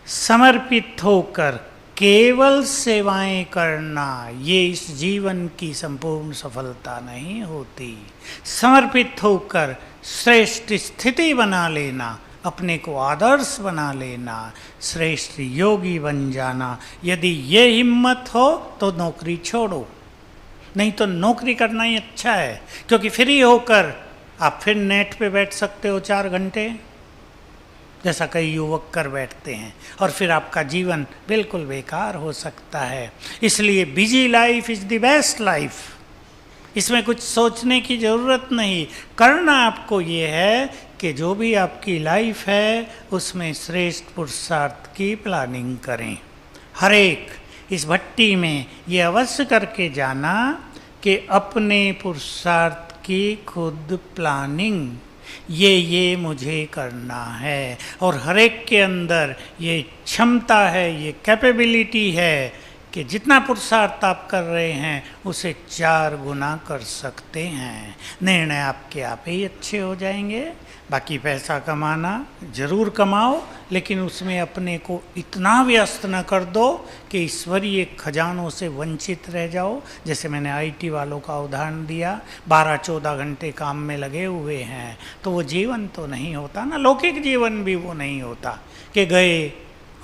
समर्पित होकर केवल सेवाएं करना ये इस जीवन की संपूर्ण सफलता नहीं होती। समर्पित होकर श्रेष्ठ स्थिति बना लेना, अपने को आदर्श बना लेना, श्रेष्ठ योगी बन जाना। यदि ये हिम्मत हो तो नौकरी छोड़ो, नहीं तो नौकरी करना ही अच्छा है, क्योंकि फ्री होकर आप फिर नेट पे बैठ सकते हो 4 घंटे, जैसा कई युवक कर बैठते हैं, और फिर आपका जीवन बिल्कुल बेकार हो सकता है। इसलिए busy life is the best life. इसमें कुछ सोचने की ज़रूरत नहीं, करना आपको ये है कि जो भी आपकी लाइफ है उसमें श्रेष्ठ पुरुषार्थ की प्लानिंग करें। हर एक इस भट्टी में ये अवश्य करके जाना कि अपने पुरुषार्थ की खुद प्लानिंग, ये मुझे करना है। और हर एक के अंदर ये क्षमता है, ये कैपेबिलिटी है कि जितना पुरुषार्थ आप कर रहे हैं उसे 4 गुना कर सकते हैं। निर्णय आपके आप ही अच्छे हो जाएंगे। बाकी पैसा कमाना ज़रूर कमाओ, लेकिन उसमें अपने को इतना व्यस्त न कर दो कि ईश्वरीय खजानों से वंचित रह जाओ। जैसे मैंने आईटी वालों का उदाहरण दिया, 12-14 घंटे काम में लगे हुए हैं, तो वो जीवन तो नहीं होता ना। लौकिक जीवन भी वो नहीं होता कि गए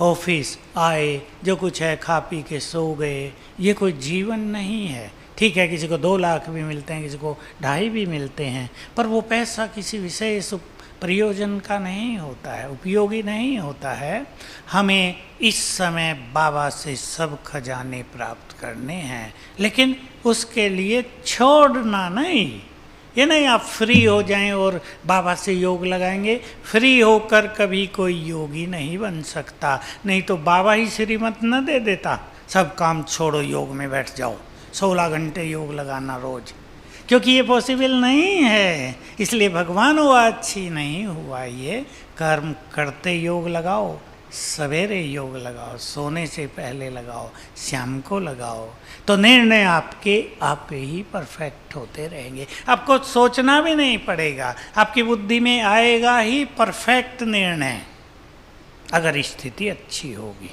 ऑफिस, आए, जो कुछ है खा पी के सो गए। ये कोई जीवन नहीं है। ठीक है, किसी को 2 लाख भी मिलते हैं, किसी को 2.5 भी मिलते हैं, पर वो पैसा किसी विशेष प्रयोजन का नहीं होता है, उपयोगी नहीं होता है। हमें इस समय बाबा से सब खजाने प्राप्त करने हैं, लेकिन उसके लिए छोड़ना नहीं। ये नहीं आप फ्री हो जाएं और बाबा से योग लगाएंगे। फ्री होकर कभी कोई योगी नहीं बन सकता, नहीं तो बाबा ही श्रीमत न दे देता, सब काम छोड़ो योग में बैठ जाओ, 16 घंटे योग लगाना रोज, क्योंकि ये पॉसिबल नहीं है। इसलिए भगवान हुआ अच्छी नहीं हुआ, ये कर्म करते योग लगाओ, सवेरे योग लगाओ, सोने से पहले लगाओ, शाम को लगाओ, तो निर्णय आपके आप ही परफेक्ट होते रहेंगे। आपको सोचना भी नहीं पड़ेगा, आपकी बुद्धि में आएगा ही परफेक्ट निर्णय, अगर स्थिति अच्छी होगी।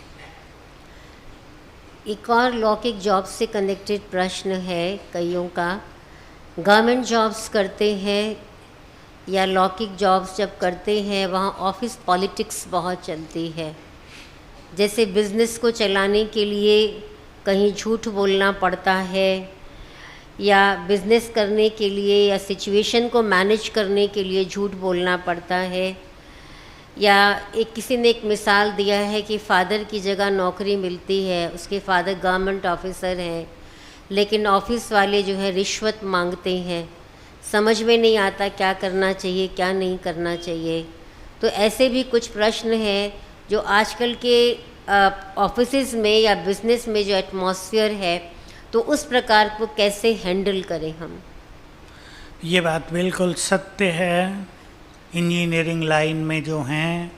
एक और लौकिक जॉब से कनेक्टेड प्रश्न है कईयों का। गवर्नमेंट जॉब्स करते हैं या लौकिक जॉब्स जब करते हैं वहाँ ऑफिस पॉलिटिक्स बहुत चलती है। जैसे बिज़नेस को चलाने के लिए कहीं झूठ बोलना पड़ता है, या बिज़नेस करने के लिए या सिचुएशन को मैनेज करने के लिए झूठ बोलना पड़ता है। या एक किसी ने एक मिसाल दिया है कि फ़ादर की जगह नौकरी मिलती है, उसके फादर गवर्नमेंट ऑफिसर हैं, लेकिन ऑफिस वाले जो है रिश्वत मांगते हैं, समझ में नहीं आता क्या करना चाहिए क्या नहीं करना चाहिए। तो ऐसे भी कुछ प्रश्न हैं जो आजकल के ऑफिसेज में या बिज़नेस में जो एटमॉस्फेयर है, तो उस प्रकार को कैसे हैंडल करें हम। ये बात बिल्कुल सत्य है। इंजीनियरिंग लाइन में जो हैं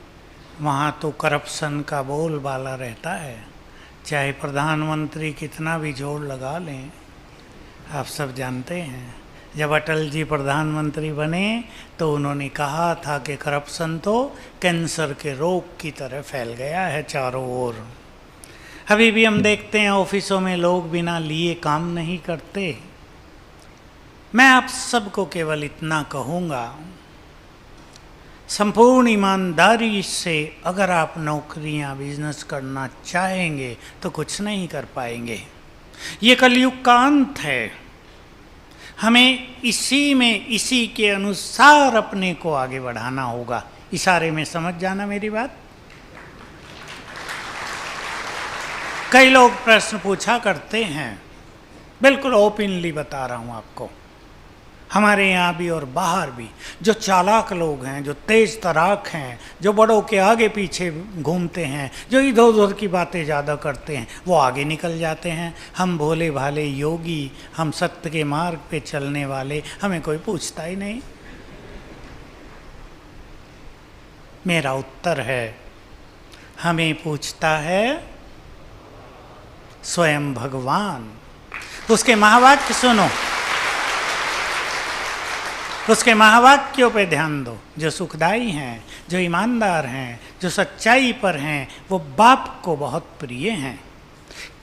वहाँ तो करप्शन का बोलबाला रहता है, चाहे प्रधानमंत्री कितना भी जोर लगा लें। आप सब जानते हैं जब अटल जी प्रधानमंत्री बने तो उन्होंने कहा था कि करप्शन तो कैंसर के रोग की तरह फैल गया है चारों ओर। अभी भी हम देखते हैं ऑफिसों में लोग बिना लिए काम नहीं करते। मैं आप सबको केवल इतना कहूँगा, संपूर्ण ईमानदारी से अगर आप नौकरियां बिजनेस करना चाहेंगे तो कुछ नहीं कर पाएंगे। ये कलयुग का अंत है। हमें इसी में इसी के अनुसार अपने को आगे बढ़ाना होगा। इशारे में समझ जाना मेरी बात। कई लोग प्रश्न पूछा करते हैं, बिल्कुल ओपनली बता रहा हूँ आपको, हमारे यहाँ भी और बाहर भी, जो चालाक लोग हैं, जो तेज तराक हैं, जो बड़ों के आगे पीछे घूमते हैं, जो इधर उधर की बातें ज़्यादा करते हैं, वो आगे निकल जाते हैं। हम भोले भाले योगी, हम सत्य के मार्ग पे चलने वाले, हमें कोई पूछता ही नहीं। मेरा उत्तर है, हमें पूछता है स्वयं भगवान। उसके महावाक्य सुनो, उसके महावाक्यों पे ध्यान दो, जो सुखदाई हैं, जो ईमानदार हैं, जो सच्चाई पर हैं, वो बाप को बहुत प्रिय हैं।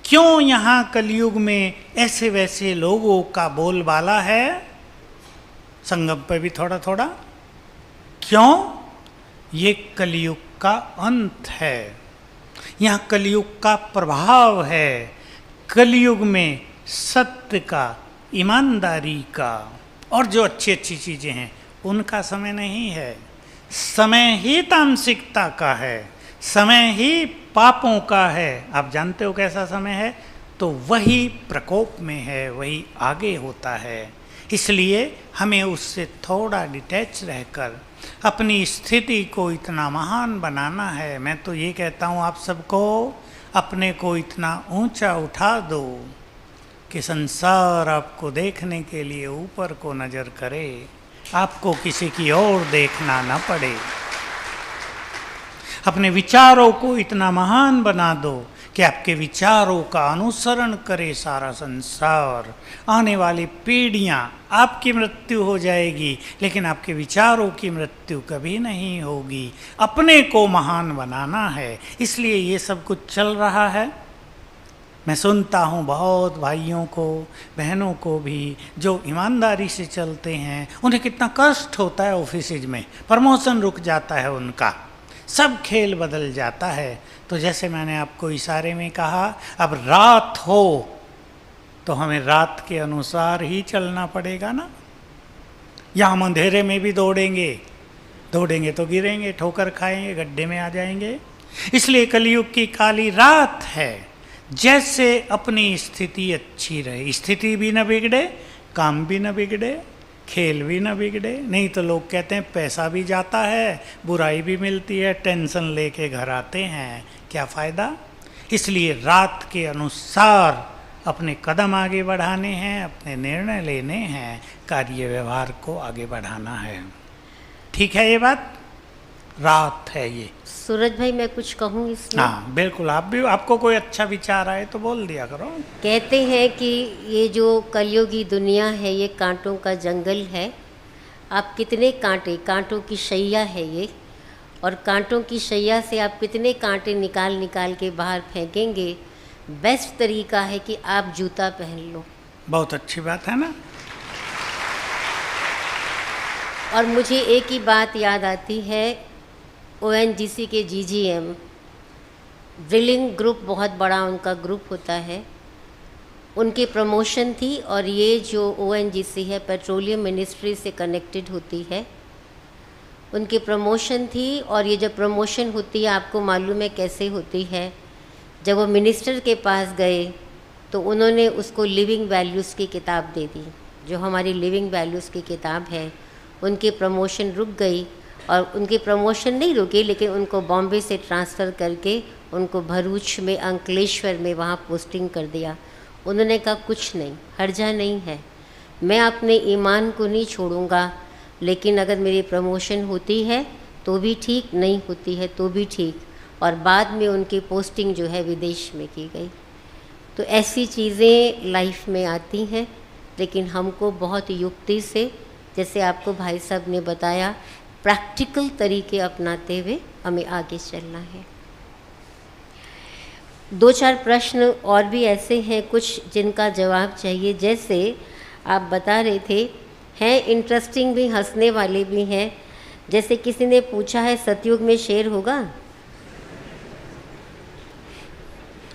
क्यों यहाँ कलयुग में ऐसे वैसे लोगों का बोलबाला है? संगम पे भी थोड़ा थोड़ा। क्यों? ये कलयुग का अंत है, यहाँ कलयुग का प्रभाव है। कलयुग में सत्य का, ईमानदारी का और जो अच्छी अच्छी चीज़ें हैं उनका समय नहीं है। समय ही तामसिकता का है, समय ही पापों का है। आप जानते हो कैसा समय है? तो वही प्रकोप में है, वही आगे होता है। इसलिए हमें उससे थोड़ा डिटैच रहकर अपनी स्थिति को इतना महान बनाना है। मैं तो ये कहता हूँ आप सबको, अपने को इतना ऊंचा उठा दो कि संसार आपको देखने के लिए ऊपर को नज़र करे, आपको किसी की ओर देखना न पड़े। अपने विचारों को इतना महान बना दो कि आपके विचारों का अनुसरण करे सारा संसार। आने वाली पीढ़ियां, आपकी मृत्यु हो जाएगी लेकिन आपके विचारों की मृत्यु कभी नहीं होगी। अपने को महान बनाना है, इसलिए ये सब कुछ चल रहा है। मैं सुनता हूँ बहुत भाइयों को, बहनों को भी जो ईमानदारी से चलते हैं, उन्हें कितना कष्ट होता है ऑफिसेज में, प्रमोशन रुक जाता है उनका, सब खेल बदल जाता है। तो जैसे मैंने आपको इशारे में कहा, अब रात हो तो हमें रात के अनुसार ही चलना पड़ेगा ना। या हम अंधेरे में भी दौड़ेंगे तो गिरेंगे, ठोकर खाएंगे, गड्ढे में आ जाएंगे। इसलिए कलयुग की काली रात है। जैसे अपनी स्थिति अच्छी रहे, स्थिति भी न बिगड़े, काम भी न बिगड़े, खेल भी न बिगड़े। नहीं तो लोग कहते हैं पैसा भी जाता है, बुराई भी मिलती है, टेंशन लेके घर आते हैं, क्या फ़ायदा। इसलिए रात के अनुसार अपने कदम आगे बढ़ाने हैं, अपने निर्णय लेने हैं, कार्य व्यवहार को आगे बढ़ाना है। ठीक है ये बात? रात है ये। सूरज भाई मैं कुछ कहूँ इसमें? हाँ बिल्कुल, आप भी, आपको कोई अच्छा विचार आए तो बोल दिया करो। कहते हैं कि ये जो कलयुगी दुनिया है ये कांटों का जंगल है। आप कितने कांटे, कांटों की शैया है ये, और कांटों की शैया से आप कितने कांटे निकाल निकाल के बाहर फेंकेंगे। बेस्ट तरीका है कि आप जूता पहन लो। बहुत अच्छी बात है ना। और मुझे एक ही बात याद आती है, ONGC के GGM ड्रिलिंग ग्रुप, बहुत बड़ा उनका ग्रुप होता है, उनकी प्रमोशन थी। और ये जो ONGC है पेट्रोलियम मिनिस्ट्री से कनेक्टेड होती है, उनकी प्रमोशन थी। और ये जब प्रमोशन होती है आपको मालूम है कैसे होती है। जब वो मिनिस्टर के पास गए तो उन्होंने उसको लिविंग वैल्यूज़ की किताब दे दी, जो हमारी लिविंग वैल्यूज़ की किताब है। उनकी प्रमोशन रुक गई, और उनकी प्रमोशन नहीं रुकी, लेकिन उनको बॉम्बे से ट्रांसफ़र करके उनको भरूच में, अंकलेश्वर में वहाँ पोस्टिंग कर दिया। उन्होंने कहा कुछ नहीं, हर्जा नहीं है, मैं अपने ईमान को नहीं छोड़ूंगा, लेकिन अगर मेरी प्रमोशन होती है तो भी ठीक, नहीं होती है तो भी ठीक। और बाद में उनकी पोस्टिंग जो है विदेश में की गई। तो ऐसी चीज़ें लाइफ में आती हैं, लेकिन हमको बहुत युक्ति से, जैसे आपको भाई साहब ने बताया, प्रैक्टिकल तरीके अपनाते हुए हमें आगे चलना है। दो चार प्रश्न और भी ऐसे हैं कुछ जिनका जवाब चाहिए। जैसे आप बता रहे थे, हैं इंटरेस्टिंग भी, हंसने वाले भी हैं। जैसे किसी ने पूछा है सतयुग में शेर होगा?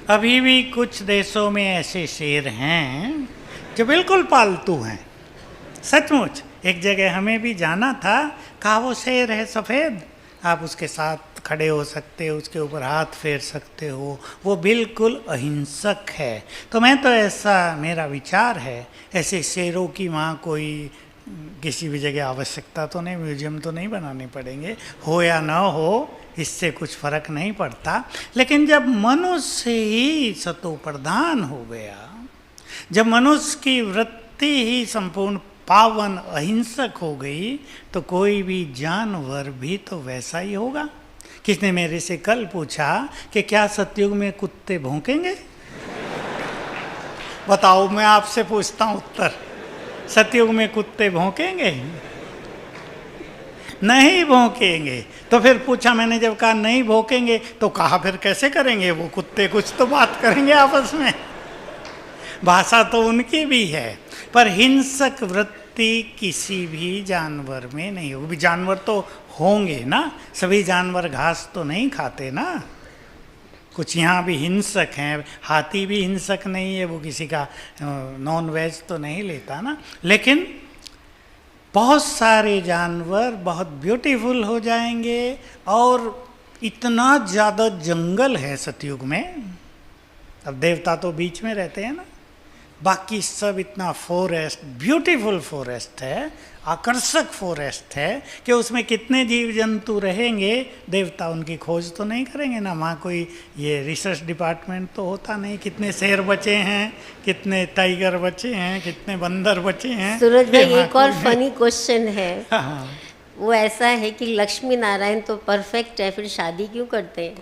अभी भी कुछ देशों में ऐसे शेर हैं जो बिल्कुल पालतू हैं, सचमुच। एक जगह हमें भी जाना था, कहा वो शेर है सफ़ेद, आप उसके साथ खड़े हो सकते हो, उसके ऊपर हाथ फेर सकते हो, वो बिल्कुल अहिंसक है। तो मैं तो ऐसा, मेरा विचार है, ऐसे शेरों की वहाँ कोई किसी भी जगह आवश्यकता तो नहीं, म्यूजियम तो नहीं बनाने पड़ेंगे, हो या ना हो इससे कुछ फर्क नहीं पड़ता। लेकिन जब मनुष्य ही सतो प्रधान हो गया, जब मनुष्य की वृत्ति ही संपूर्ण पावन अहिंसक हो गई, तो कोई भी जानवर भी तो वैसा ही होगा। किसने मेरे से कल पूछा कि क्या सतयुग में कुत्ते भौंकेंगे? बताओ, मैं आपसे पूछता हूँ उत्तर, सतयुग में कुत्ते भौंकेंगे? नहीं भौंकेंगे। तो फिर पूछा मैंने, जब कहा नहीं भौंकेंगे तो कहा फिर कैसे करेंगे वो कुत्ते? कुछ तो बात करेंगे आपस में, भाषा तो उनकी भी है, पर हिंसक वृत्ति किसी भी जानवर में नहीं होगी। जानवर तो होंगे ना, सभी जानवर घास तो नहीं खाते ना, कुछ यहाँ भी हिंसक हैं। हाथी भी हिंसक नहीं है, वो किसी का नॉन वेज तो नहीं लेता ना। लेकिन बहुत सारे जानवर बहुत ब्यूटीफुल हो जाएंगे, और इतना ज़्यादा जंगल है सतयुग में। अब देवता तो बीच में रहते हैं ना, बाकी सब इतना फॉरेस्ट, ब्यूटीफुल फॉरेस्ट है, आकर्षक फॉरेस्ट है कि उसमें कितने जीव जंतु रहेंगे, देवता उनकी खोज तो नहीं करेंगे ना। वहाँ कोई ये रिसर्च डिपार्टमेंट तो होता नहीं, कितने शेर बचे हैं, कितने टाइगर बचे हैं, कितने बंदर बचे हैं। सूरज भाई एक और फनी क्वेश्चन है। हाँ। वो ऐसा है कि लक्ष्मी नारायण तो परफेक्ट है, फिर शादी क्यों करते हैं?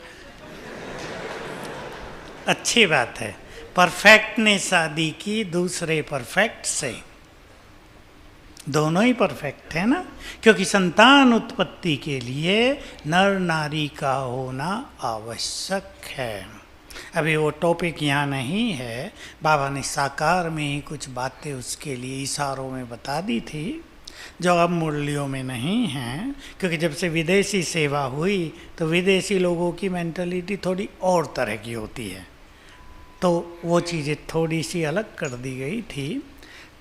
अच्छी बात है, परफेक्ट ने शादी की दूसरे परफेक्ट से, दोनों ही परफेक्ट है ना, क्योंकि संतान उत्पत्ति के लिए नर नारी का होना आवश्यक है। अभी वो टॉपिक यहाँ नहीं है, बाबा ने साकार में ही कुछ बातें उसके लिए इशारों में बता दी थी, जो अब मुरलियों में नहीं हैं। क्योंकि जब से विदेशी सेवा हुई तो विदेशी लोगों की मेंटलिटी थोड़ी और तरह की होती है, तो वो चीज़ें थोड़ी सी अलग कर दी गई थी।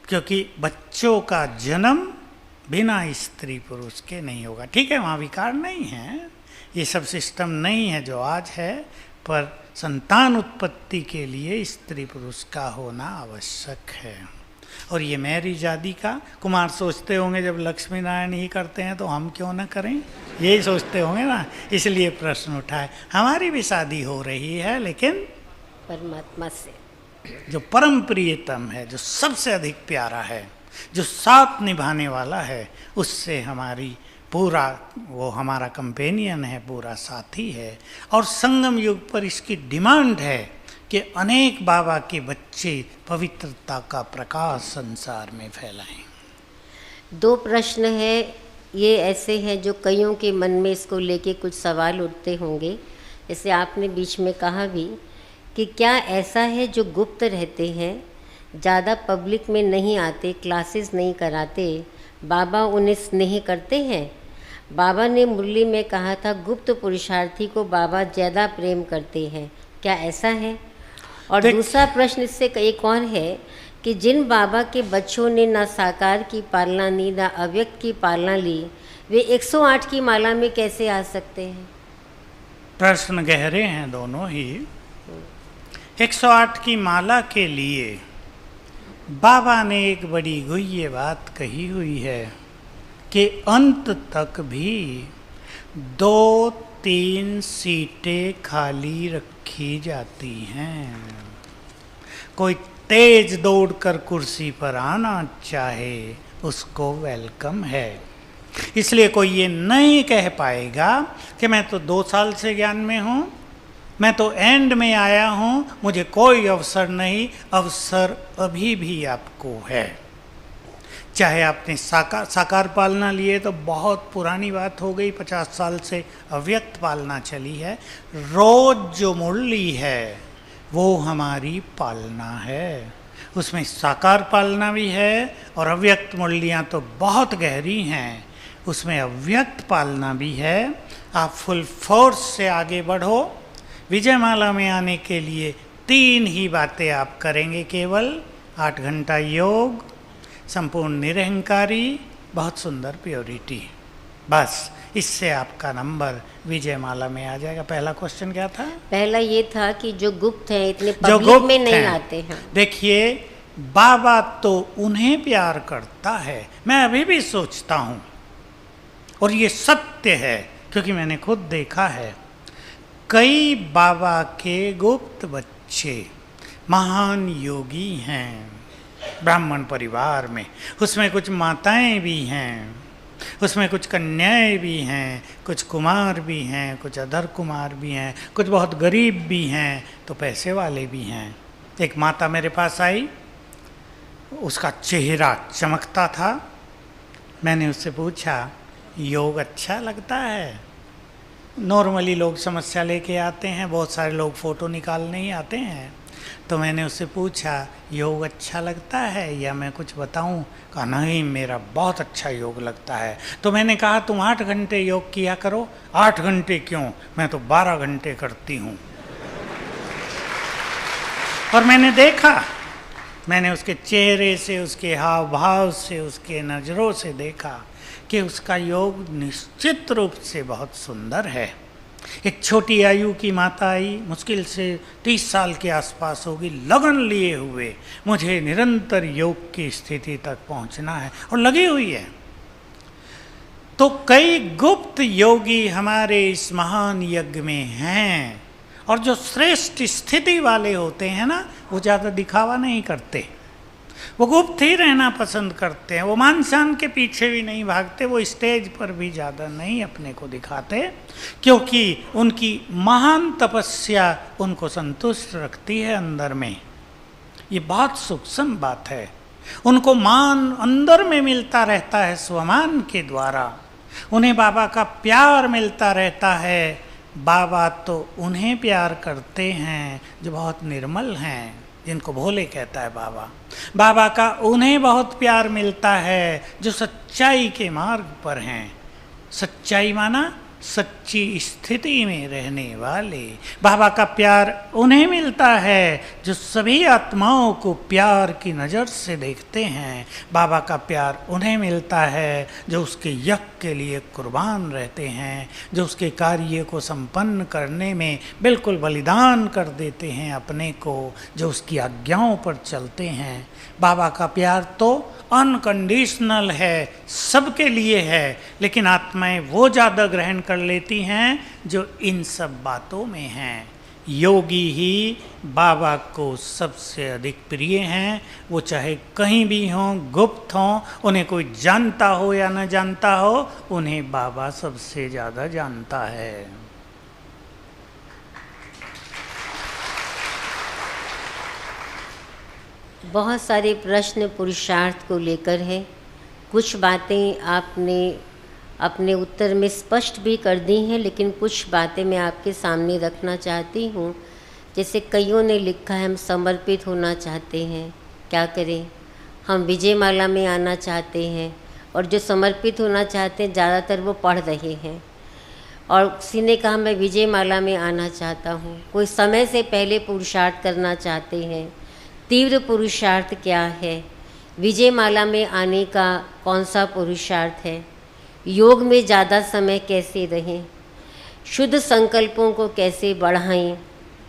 क्योंकि बच्चों का जन्म बिना स्त्री पुरुष के नहीं होगा। ठीक है, वहाँ विकार नहीं है, ये सब सिस्टम नहीं है जो आज है, पर संतान उत्पत्ति के लिए स्त्री पुरुष का होना आवश्यक है। और ये मैरिज आदि का कुमार सोचते होंगे जब लक्ष्मी नारायण ही करते हैं तो हम क्यों ना करें, यही सोचते होंगे ना, इसलिए प्रश्न उठाए। हमारी भी शादी हो रही है, लेकिन परमात्मा से, जो परम प्रियतम है, जो सबसे अधिक प्यारा है, जो साथ निभाने वाला है, उससे हमारी पूरा वो हमारा कंपेनियन है, पूरा साथी है। और संगम युग पर इसकी डिमांड है कि अनेक बाबा के बच्चे पवित्रता का प्रकाश संसार में फैलाएं। 2 प्रश्न है, ये ऐसे हैं जो कईयों के मन में इसको लेके कुछ सवाल उठते होंगे। जैसे आपने बीच में कहा भी कि क्या ऐसा है जो गुप्त रहते हैं, ज़्यादा पब्लिक में नहीं आते, क्लासेस नहीं कराते, बाबा उन्हें स्नेह करते हैं? बाबा ने मुरली में कहा था गुप्त पुरुषार्थी को बाबा ज़्यादा प्रेम करते हैं, क्या ऐसा है? और दूसरा प्रश्न इससे एक और है कि जिन बाबा के बच्चों ने ना साकार की पालना ली ना अव्यक्त की पालना ली, वे 108 की माला में कैसे आ सकते हैं? प्रश्न गहरे हैं दोनों ही। 108 की माला के लिए बाबा ने एक बड़ी गुह्य बात कही हुई है कि अंत तक भी 2-3 सीटें खाली रखी जाती हैं। कोई तेज दौड़कर कुर्सी पर आना चाहे उसको वेलकम है। इसलिए कोई ये नहीं कह पाएगा कि मैं तो 2 साल से ज्ञान में हूँ, मैं तो एंड में आया हूँ, मुझे कोई अवसर नहीं। अवसर अभी भी आपको है। चाहे आपने साकार पालना लिए तो बहुत पुरानी बात हो गई, 50 साल से अव्यक्त पालना चली है। रोज जो मुरली है वो हमारी पालना है, उसमें साकार पालना भी है और अव्यक्त मुरलियाँ तो बहुत गहरी हैं, उसमें अव्यक्त पालना भी है। आप फुल फोर्स से आगे बढ़ो। विजयमाला में आने के लिए 3 ही बातें आप करेंगे केवल। 8 घंटा योग, संपूर्ण निरहंकारी, बहुत सुंदर प्योरिटी, बस इससे आपका नंबर विजयमाला में आ जाएगा। पहला क्वेश्चन क्या था? पहला ये था कि जो गुप्त हैं, इतने पब्लिक में नहीं आते हैं। देखिए, बाबा तो उन्हें प्यार करता है, मैं अभी भी सोचता हूँ, और ये सत्य है क्योंकि मैंने खुद देखा है। कई बाबा के गुप्त बच्चे महान योगी हैं ब्राह्मण परिवार में, उसमें कुछ माताएं भी हैं, उसमें कुछ कन्याएं भी हैं, कुछ कुमार भी हैं, कुछ अधर कुमार भी हैं, कुछ बहुत गरीब भी हैं, तो पैसे वाले भी हैं। एक माता मेरे पास आई, उसका चेहरा चमकता था। मैंने उससे पूछा, योग अच्छा लगता है? नॉर्मली लोग समस्या लेके आते हैं, बहुत सारे लोग फ़ोटो निकालने ही आते हैं। तो मैंने उससे पूछा, योग अच्छा लगता है या मैं कुछ बताऊं? कहा नहीं, मेरा बहुत अच्छा योग लगता है। तो मैंने कहा तुम 8 घंटे योग किया करो। 8 घंटे क्यों, मैं तो 12 घंटे करती हूँ। और मैंने देखा, मैंने उसके चेहरे से, उसके हाव भाव से, उसके नज़रों से देखा कि उसका योग निश्चित रूप से बहुत सुंदर है। एक छोटी आयु की माता आई, मुश्किल से 30 साल के आसपास होगी, लगन लिए हुए मुझे निरंतर योग की स्थिति तक पहुंचना है, और लगी हुई है। तो कई गुप्त योगी हमारे इस महान यज्ञ में हैं, और जो श्रेष्ठ स्थिति वाले होते हैं ना, वो ज़्यादा दिखावा नहीं करते, वो गुप्त ही रहना पसंद करते हैं। वो मान शान के पीछे भी नहीं भागते, वो स्टेज पर भी ज़्यादा नहीं अपने को दिखाते, क्योंकि उनकी महान तपस्या उनको संतुष्ट रखती है अंदर में। ये बहुत सूक्ष्म बात है। उनको मान अंदर में मिलता रहता है स्वमान के द्वारा, उन्हें बाबा का प्यार मिलता रहता है। बाबा तो उन्हें प्यार करते हैं जो बहुत निर्मल हैं, जिनको भोले कहता है बाबा। बाबा का उन्हें बहुत प्यार मिलता है जो सच्चाई के मार्ग पर हैं। सच्चाई माना सच्ची स्थिति में रहने वाले। बाबा का प्यार उन्हें मिलता है जो सभी आत्माओं को प्यार की नज़र से देखते हैं। बाबा का प्यार उन्हें मिलता है जो उसके यज्ञ के लिए कुर्बान रहते हैं, जो उसके कार्य को संपन्न करने में बिल्कुल बलिदान कर देते हैं अपने को, जो उसकी आज्ञाओं पर चलते हैं। बाबा का प्यार तो अनकंडीशनल है, सबके लिए है, लेकिन आत्माएं वो ज़्यादा ग्रहण कर लेती हैं जो इन सब बातों में हैं। योगी ही बाबा को सबसे अधिक प्रिय हैं। वो चाहे कहीं भी हों, गुप्त हों, उन्हें कोई जानता हो या न जानता हो, उन्हें बाबा सबसे ज़्यादा जानता है। बहुत सारे प्रश्न पुरुषार्थ को लेकर है। कुछ बातें आपने अपने उत्तर में स्पष्ट भी कर दी हैं, लेकिन कुछ बातें मैं आपके सामने रखना चाहती हूँ। जैसे कईयों ने लिखा है हम समर्पित होना चाहते हैं, क्या करें? हम विजय माला में आना चाहते हैं, और जो समर्पित होना चाहते हैं ज़्यादातर वो पढ़ रहे हैं। और किसी ने कहा मैं विजय माला में आना चाहता हूँ। कोई समय से पहले पुरुषार्थ करना चाहते हैं। तीव्र पुरुषार्थ क्या है? विजय माला में आने का कौन सा पुरुषार्थ है? योग में ज़्यादा समय कैसे रहें? शुद्ध संकल्पों को कैसे बढ़ाएं?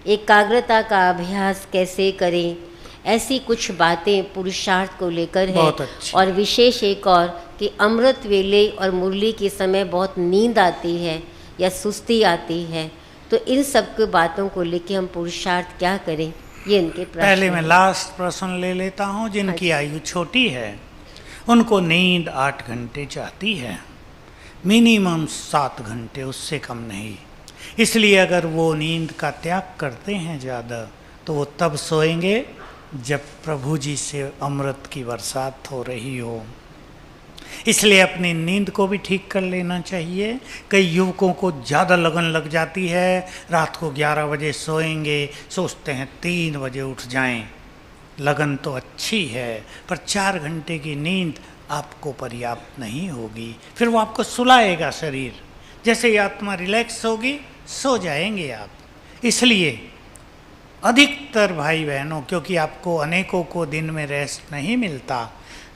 एकाग्रता का अभ्यास कैसे करें? ऐसी कुछ बातें पुरुषार्थ को लेकर है। और विशेष एक और कि अमृत वेले और मुरली के समय बहुत नींद आती है या सुस्ती आती है, तो इन सब की बातों को लेकर हम पुरुषार्थ क्या करें, ये इनके प्रश्न। पहले मैं लास्ट प्रश्न ले लेता हूँ। जिनकी आयु छोटी है उनको नींद 8 घंटे चाहती है, मिनिमम 7 घंटे, उससे कम नहीं। इसलिए अगर वो नींद का त्याग करते हैं ज़्यादा, तो वो तब सोएंगे जब प्रभु जी से अमृत की बरसात हो रही हो। इसलिए अपनी नींद को भी ठीक कर लेना चाहिए। कई युवकों को ज़्यादा लगन लग जाती है, रात को 11 बजे सोएंगे, सोचते हैं 3 बजे उठ जाएं। लगन तो अच्छी है, पर 4 घंटे की नींद आपको पर्याप्त नहीं होगी। फिर वो आपको सुलाएगा शरीर, जैसे ही आत्मा रिलैक्स होगी सो जाएंगे आप। इसलिए अधिकतर भाई बहनों, क्योंकि आपको अनेकों को दिन में रेस्ट नहीं मिलता,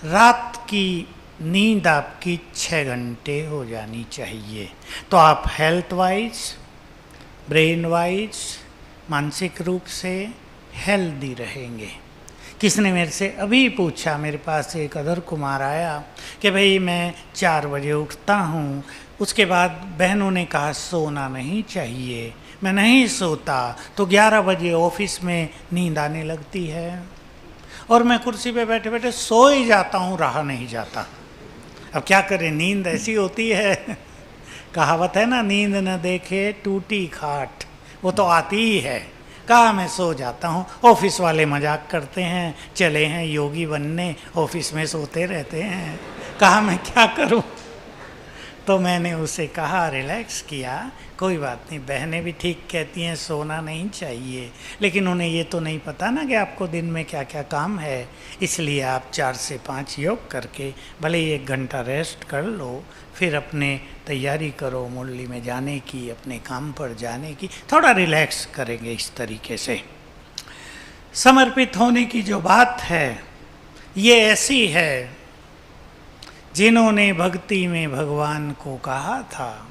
रात की नींद आपकी 6 घंटे हो जानी चाहिए। तो आप हेल्थ वाइज, ब्रेन वाइज, मानसिक रूप से हेल्दी रहेंगे। किसने मेरे से अभी पूछा, मेरे पास एक अदर कुमार आया कि भाई मैं 4 बजे उठता हूँ, उसके बाद बहनों ने कहा सोना नहीं चाहिए, मैं नहीं सोता, तो 11 बजे ऑफिस में नींद आने लगती है और मैं कुर्सी पे बैठे बैठे सो ही जाता हूँ, रहा नहीं जाता। अब क्या करें, नींद ऐसी होती है। कहावत है ना, नींद न देखे टूटी खाट, वो तो आती ही है। कहा मैं सो जाता हूँ। ऑफिस वाले मजाक करते हैं, चले हैं योगी बनने, ऑफिस में सोते रहते हैं। कहा मैं क्या करूँ? तो मैंने उसे कहा, रिलैक्स किया, कोई बात नहीं, बहनें भी ठीक कहती हैं सोना नहीं चाहिए, लेकिन उन्हें ये तो नहीं पता ना कि आपको दिन में क्या क्या काम है। इसलिए आप 4 से 5 योग करके भले ही 1 घंटा रेस्ट कर लो, फिर अपने तैयारी करो मुरली में जाने की, अपने काम पर जाने की, थोड़ा रिलैक्स करेंगे। इस तरीके से समर्पित होने की जो बात है ये ऐसी है, जिन्होंने भक्ति में भगवान को कहा था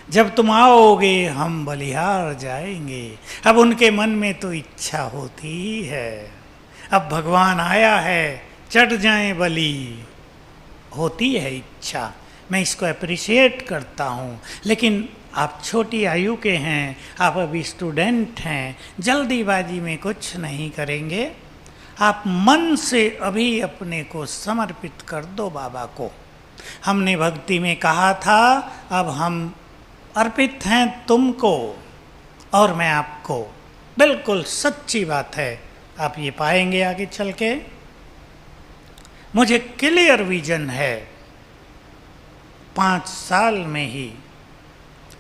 जब तुम आओगे हम बलिहार जाएंगे। अब उनके मन में तो इच्छा होती ही है, अब भगवान आया है चढ़ जाएं बलि, होती है इच्छा। मैं इसको अप्रिशिएट करता हूँ। लेकिन आप छोटी आयु के हैं, आप अभी स्टूडेंट हैं, जल्दीबाजी में कुछ नहीं करेंगे। आप मन से अभी अपने को समर्पित कर दो बाबा को। हमने भक्ति में कहा था, अब हम अर्पित हैं तुमको और मैं आपको। बिल्कुल सच्ची बात है, आप ये पाएंगे आगे चल के। मुझे क्लियर विजन है, 5 साल में ही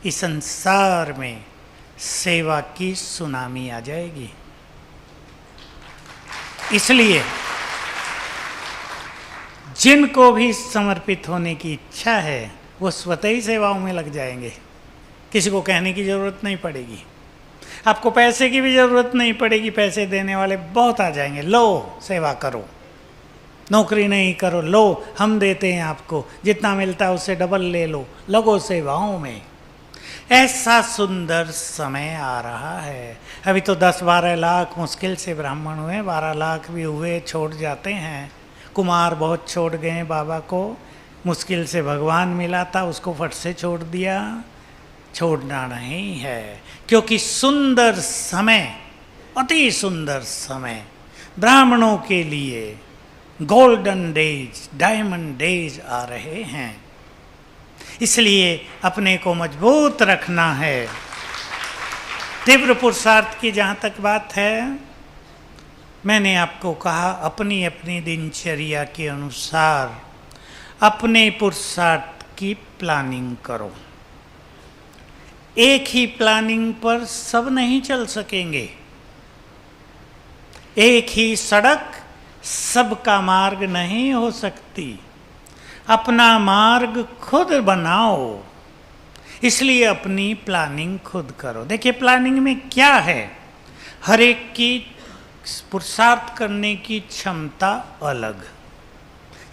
इस संसार में सेवा की सुनामी आ जाएगी। इसलिए जिनको भी समर्पित होने की इच्छा है वो स्वतः ही सेवाओं में लग जाएंगे। किसी को कहने की ज़रूरत नहीं पड़ेगी, आपको पैसे की भी ज़रूरत नहीं पड़ेगी, पैसे देने वाले बहुत आ जाएंगे। लो सेवा करो, नौकरी नहीं करो, लो हम देते हैं आपको, जितना मिलता है उससे डबल ले लो, लगो सेवाओं में। ऐसा सुंदर समय आ रहा है। अभी तो 10-12 लाख मुश्किल से ब्राह्मण हुए, 12 लाख भी हुए छोड़ जाते हैं। कुमार बहुत छोड़ गए बाबा को, मुश्किल से भगवान मिला था उसको फट से छोड़ दिया। छोड़ना नहीं है, क्योंकि सुंदर समय, अति सुंदर समय ब्राह्मणों के लिए गोल्डन डेज, डायमंड डेज आ रहे हैं। इसलिए अपने को मजबूत रखना है। तीव्र पुरुषार्थ की जहाँ तक बात है, मैंने आपको कहा अपनी अपनी दिनचर्या के अनुसार अपने पुरुषार्थ की प्लानिंग करो। एक ही प्लानिंग पर सब नहीं चल सकेंगे। एक ही सड़क सबका मार्ग नहीं हो सकती। अपना मार्ग खुद बनाओ। इसलिए अपनी प्लानिंग खुद करो। देखिए प्लानिंग में क्या है, हर एक की पुरुषार्थ करने की क्षमता अलग,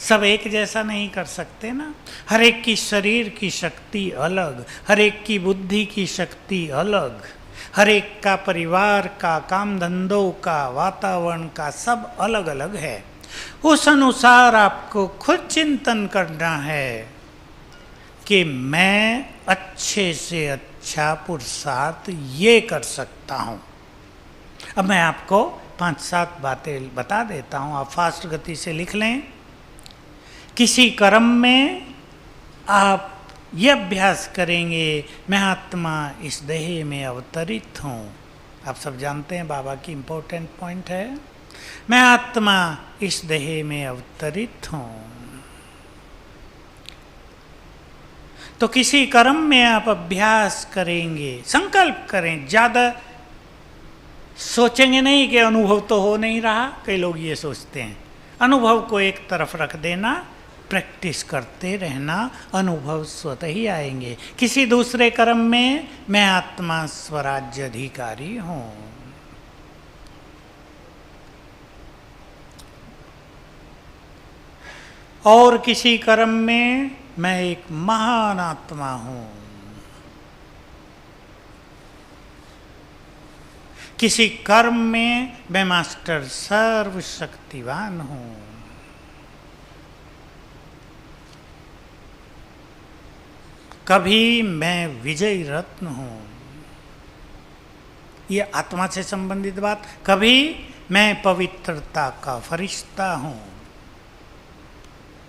सब एक जैसा नहीं कर सकते ना। हर एक की शरीर की शक्ति अलग, हर एक की बुद्धि की शक्ति अलग, हर एक का परिवार का, काम धंधों का, वातावरण का सब अलग अलग है। उस अनुसार आपको खुद चिंतन करना है कि मैं अच्छे से अच्छा पुरुषार्थ ये कर सकता हूँ। अब मैं आपको 5-7 बातें बता देता हूँ, आप फास्ट गति से लिख लें। किसी कर्म में आप ये अभ्यास करेंगे, मैं आत्मा इस देह में अवतरित हूँ। आप सब जानते हैं बाबा की इम्पोर्टेंट पॉइंट है, मैं आत्मा इस देह में अवतरित हूँ। तो किसी कर्म में आप अभ्यास करेंगे, संकल्प करें, ज़्यादा सोचेंगे नहीं कि अनुभव तो हो नहीं रहा। कई लोग ये सोचते हैं, अनुभव को एक तरफ रख देना, प्रैक्टिस करते रहना, अनुभव स्वतः ही आएंगे। किसी दूसरे कर्म में मैं आत्मा स्वराज्य अधिकारी हूँ। और किसी कर्म में मैं एक महान आत्मा हूँ। किसी कर्म में मैं मास्टर सर्वशक्तिवान हूँ। कभी मैं विजय रत्न हूँ, ये आत्मा से संबंधित बात। कभी मैं पवित्रता का फरिश्ता हूँ।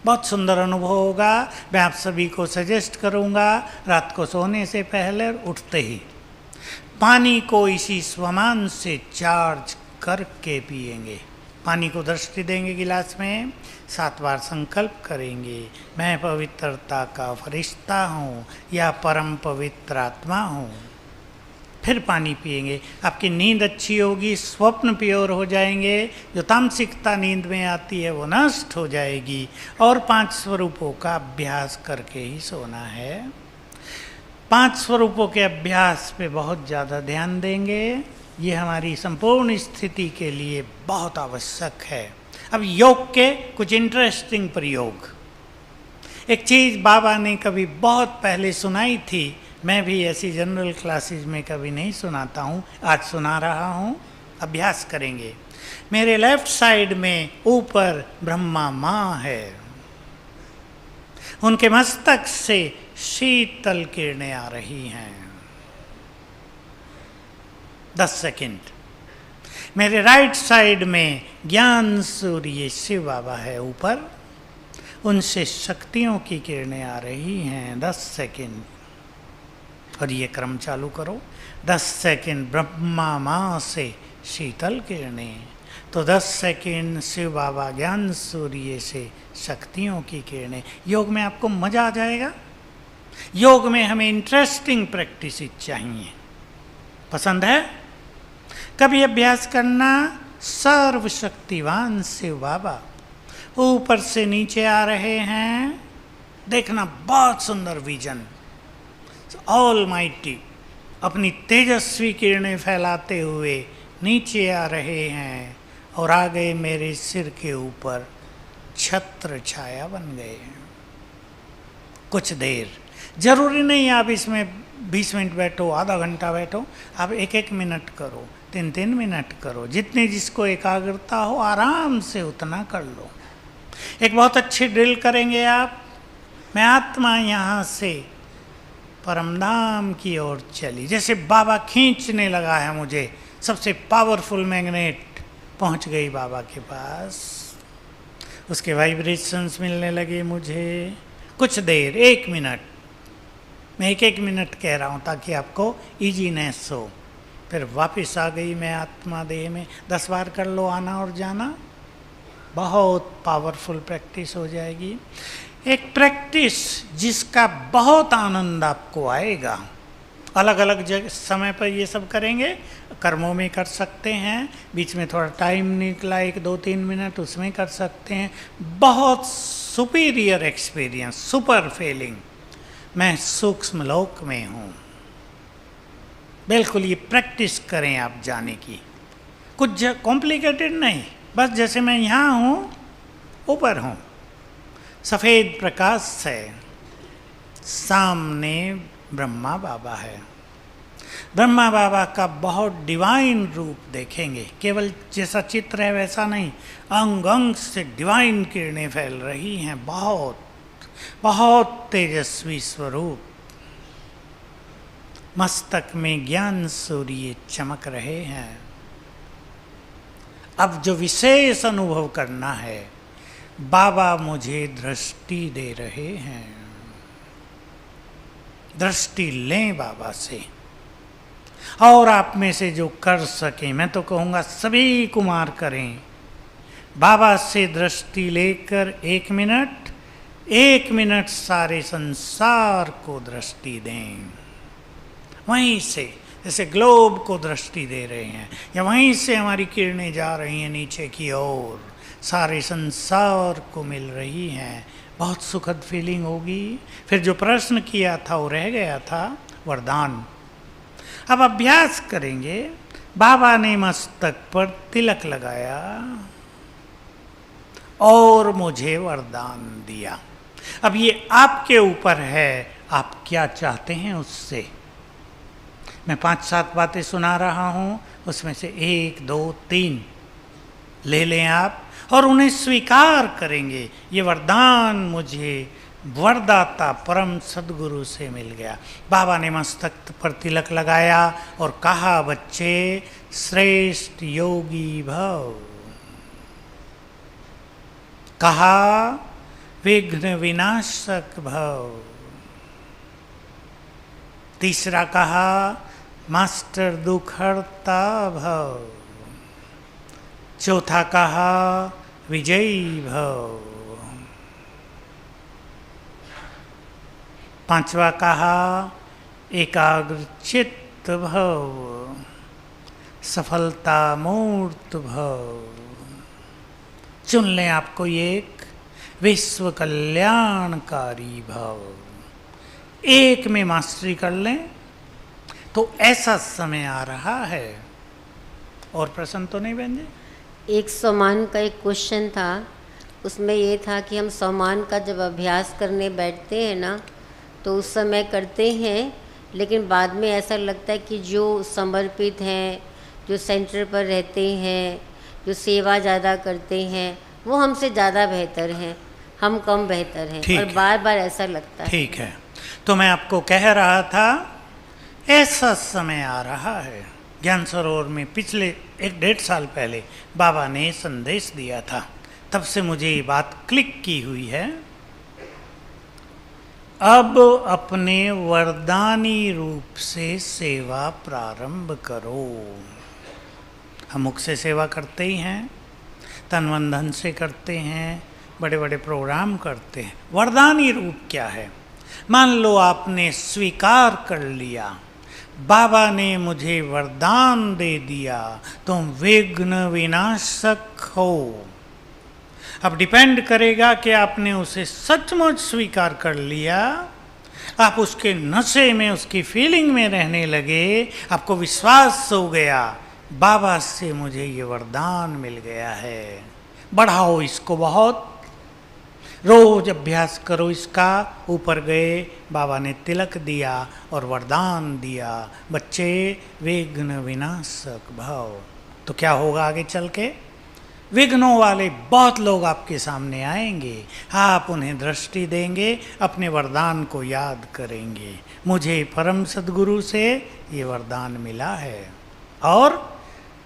बहुत सुंदर अनुभव होगा। मैं आप सभी को सजेस्ट करूँगा, रात को सोने से पहले और उठते ही पानी को इसी स्वमान से चार्ज करके पिएंगे। पानी को दृष्टि देंगे गिलास में, 7 बार संकल्प करेंगे, मैं पवित्रता का फरिश्ता हूँ या परम पवित्र आत्मा हूँ। फिर पानी पिएंगे, आपकी नींद अच्छी होगी, स्वप्न प्योर हो जाएंगे, जो तामसिकता नींद में आती है वो नष्ट हो जाएगी। और 5 स्वरूपों का अभ्यास करके ही सोना है। 5 स्वरूपों के अभ्यास पे बहुत ज़्यादा ध्यान देंगे, ये हमारी संपूर्ण स्थिति के लिए बहुत आवश्यक है। अब योग के कुछ इंटरेस्टिंग प्रयोग। एक चीज़ बाबा ने कभी बहुत पहले सुनाई थी, मैं भी ऐसी जनरल क्लासेस में कभी नहीं सुनाता हूँ, आज सुना रहा हूँ। अभ्यास करेंगे। मेरे लेफ्ट साइड में ऊपर ब्रह्मा माँ है, उनके मस्तक से शीतल किरणें आ रही हैं। 10 सेकंड। मेरे राइट साइड में ज्ञान सूर्य शिव बाबा है ऊपर, उनसे शक्तियों की किरणें आ रही हैं। 10 सेकंड। और ये क्रम चालू करो। 10 सेकंड ब्रह्मा माँ से शीतल किरणें, तो 10 सेकंड शिव बाबा ज्ञान सूर्य से शक्तियों की किरणें। योग में आपको मजा आ जाएगा। योग में हमें इंटरेस्टिंग प्रैक्टिस चाहिए। पसंद है? कभी अभ्यास करना। सर्वशक्तिवान शिव बाबा ऊपर से नीचे आ रहे हैं, देखना बहुत सुंदर विजन। ऑल माइटी अपनी तेजस्वी किरणें फैलाते हुए नीचे आ रहे हैं और आ गए मेरे सिर के ऊपर, छत्र छाया बन गए। कुछ देर, जरूरी नहीं आप इसमें 20 मिनट बैठो, आधा घंटा बैठो, आप 1-1 मिनट करो, 3-3 मिनट करो, जितनी जिसको एकाग्रता हो आराम से उतना कर लो। एक बहुत अच्छी ड्रिल करेंगे आप। मैं आत्मा यहाँ से परमधाम की ओर चली, जैसे बाबा खींचने लगा है मुझे, सबसे पावरफुल मैग्नेट पहुंच गई बाबा के पास। उसके वाइब्रेशंस मिलने लगे मुझे। कुछ देर, 1 मिनट, मैं 1 मिनट कह रहा हूँ ताकि आपको इजीनेस हो। फिर वापस आ गई मैं आत्मा देह में। 10 बार कर लो आना और जाना, बहुत पावरफुल प्रैक्टिस हो जाएगी। एक प्रैक्टिस जिसका बहुत आनंद आपको आएगा। अलग अलग जगह समय पर ये सब करेंगे, कर्मों में कर सकते हैं, बीच में थोड़ा टाइम निकला 1-2-3 मिनट उसमें कर सकते हैं। बहुत सुपीरियर एक्सपीरियंस, सुपर फीलिंग। मैं सूक्ष्म लोक में हूँ। बिल्कुल ये प्रैक्टिस करें आप जाने की। कुछ कॉम्प्लिकेटेड नहीं, बस जैसे मैं यहाँ हूँ, ऊपर हूँ, सफ़ेद प्रकाश से सामने ब्रह्मा बाबा है। ब्रह्मा बाबा का बहुत डिवाइन रूप देखेंगे। केवल जैसा चित्र है वैसा नहीं, अंग अंग से डिवाइन किरणें फैल रही हैं। बहुत बहुत तेजस्वी स्वरूप। मस्तक में ज्ञान सूर्य चमक रहे हैं। अब जो विशेष अनुभव करना है, बाबा मुझे दृष्टि दे रहे हैं। दृष्टि लें बाबा से। और आप में से जो कर सकें, मैं तो कहूँगा सभी कुमार करें। बाबा से दृष्टि लेकर 1 मिनट, 1 मिनट सारे संसार को दृष्टि दें। वहीं से, जैसे ग्लोब को दृष्टि दे रहे हैं, या वहीं से हमारी किरणें जा रही हैं नीचे की ओर, सारे संसार को मिल रही हैं। बहुत सुखद फीलिंग होगी। फिर जो प्रश्न किया था वो रह गया था, वरदान। अब अभ्यास करेंगे। बाबा ने मस्तक पर तिलक लगाया और मुझे वरदान दिया। अब ये आपके ऊपर है, आप क्या चाहते हैं उससे। मैं 5-7 बातें सुना रहा हूँ, उसमें से 1, 2, 3 ले लें आप और उन्हें स्वीकार करेंगे। ये वरदान मुझे वरदाता परम सद्गुरु से मिल गया। बाबा ने मस्तक पर तिलक लगाया और कहा, बच्चे श्रेष्ठ योगी भव। कहा, विघ्न विनाशक भव। तीसरा कहा, मास्टर दुखहर्ता भव। चौथा कहा, विजयी भव। 5वां कहा, एकाग्र चित्त भव। सफलता मूर्त भव। चुन लें आपको एक, विश्व कल्याणकारी भव। एक में मास्टरी कर लें तो ऐसा समय आ रहा है। और प्रश्न तो नहीं बहन जी? एक सम्मान का एक क्वेश्चन था, उसमें ये था कि हम सम्मान का जब अभ्यास करने बैठते हैं ना, तो उस समय करते हैं, लेकिन बाद में ऐसा लगता है कि जो समर्पित हैं, जो सेंटर पर रहते हैं, जो सेवा ज़्यादा करते हैं, वो हमसे ज़्यादा बेहतर हैं, हम कम बेहतर हैं। और बार बार ऐसा लगता है। ठीक है, तो मैं आपको कह रहा था ऐसा समय आ रहा है। ज्ञान सरोवर में पिछले 1-1.5 साल पहले बाबा ने संदेश दिया था, तब से मुझे ये बात क्लिक की हुई है। अब अपने वरदानी रूप से सेवा प्रारंभ करो। हम मुख से सेवा करते ही हैं, तन मन धन से करते हैं, बड़े बड़े प्रोग्राम करते हैं। वरदानी रूप क्या है? मान लो आपने स्वीकार कर लिया, बाबा ने मुझे वरदान दे दिया, तुम विघ्न विनाशक हो। अब डिपेंड करेगा कि आपने उसे सचमुच स्वीकार कर लिया, आप उसके नशे में, उसकी फीलिंग में रहने लगे, आपको विश्वास हो गया, बाबा से मुझे ये वरदान मिल गया है। बढ़ाओ इसको बहुत, रोज अभ्यास करो इसका। ऊपर गए, बाबा ने तिलक दिया और वरदान दिया, बच्चे विघ्न विनाशक भव। तो क्या होगा आगे चल के? विघ्नों वाले बहुत लोग आपके सामने आएंगे, आप उन्हें दृष्टि देंगे, अपने वरदान को याद करेंगे, मुझे परम सद्गुरु से ये वरदान मिला है, और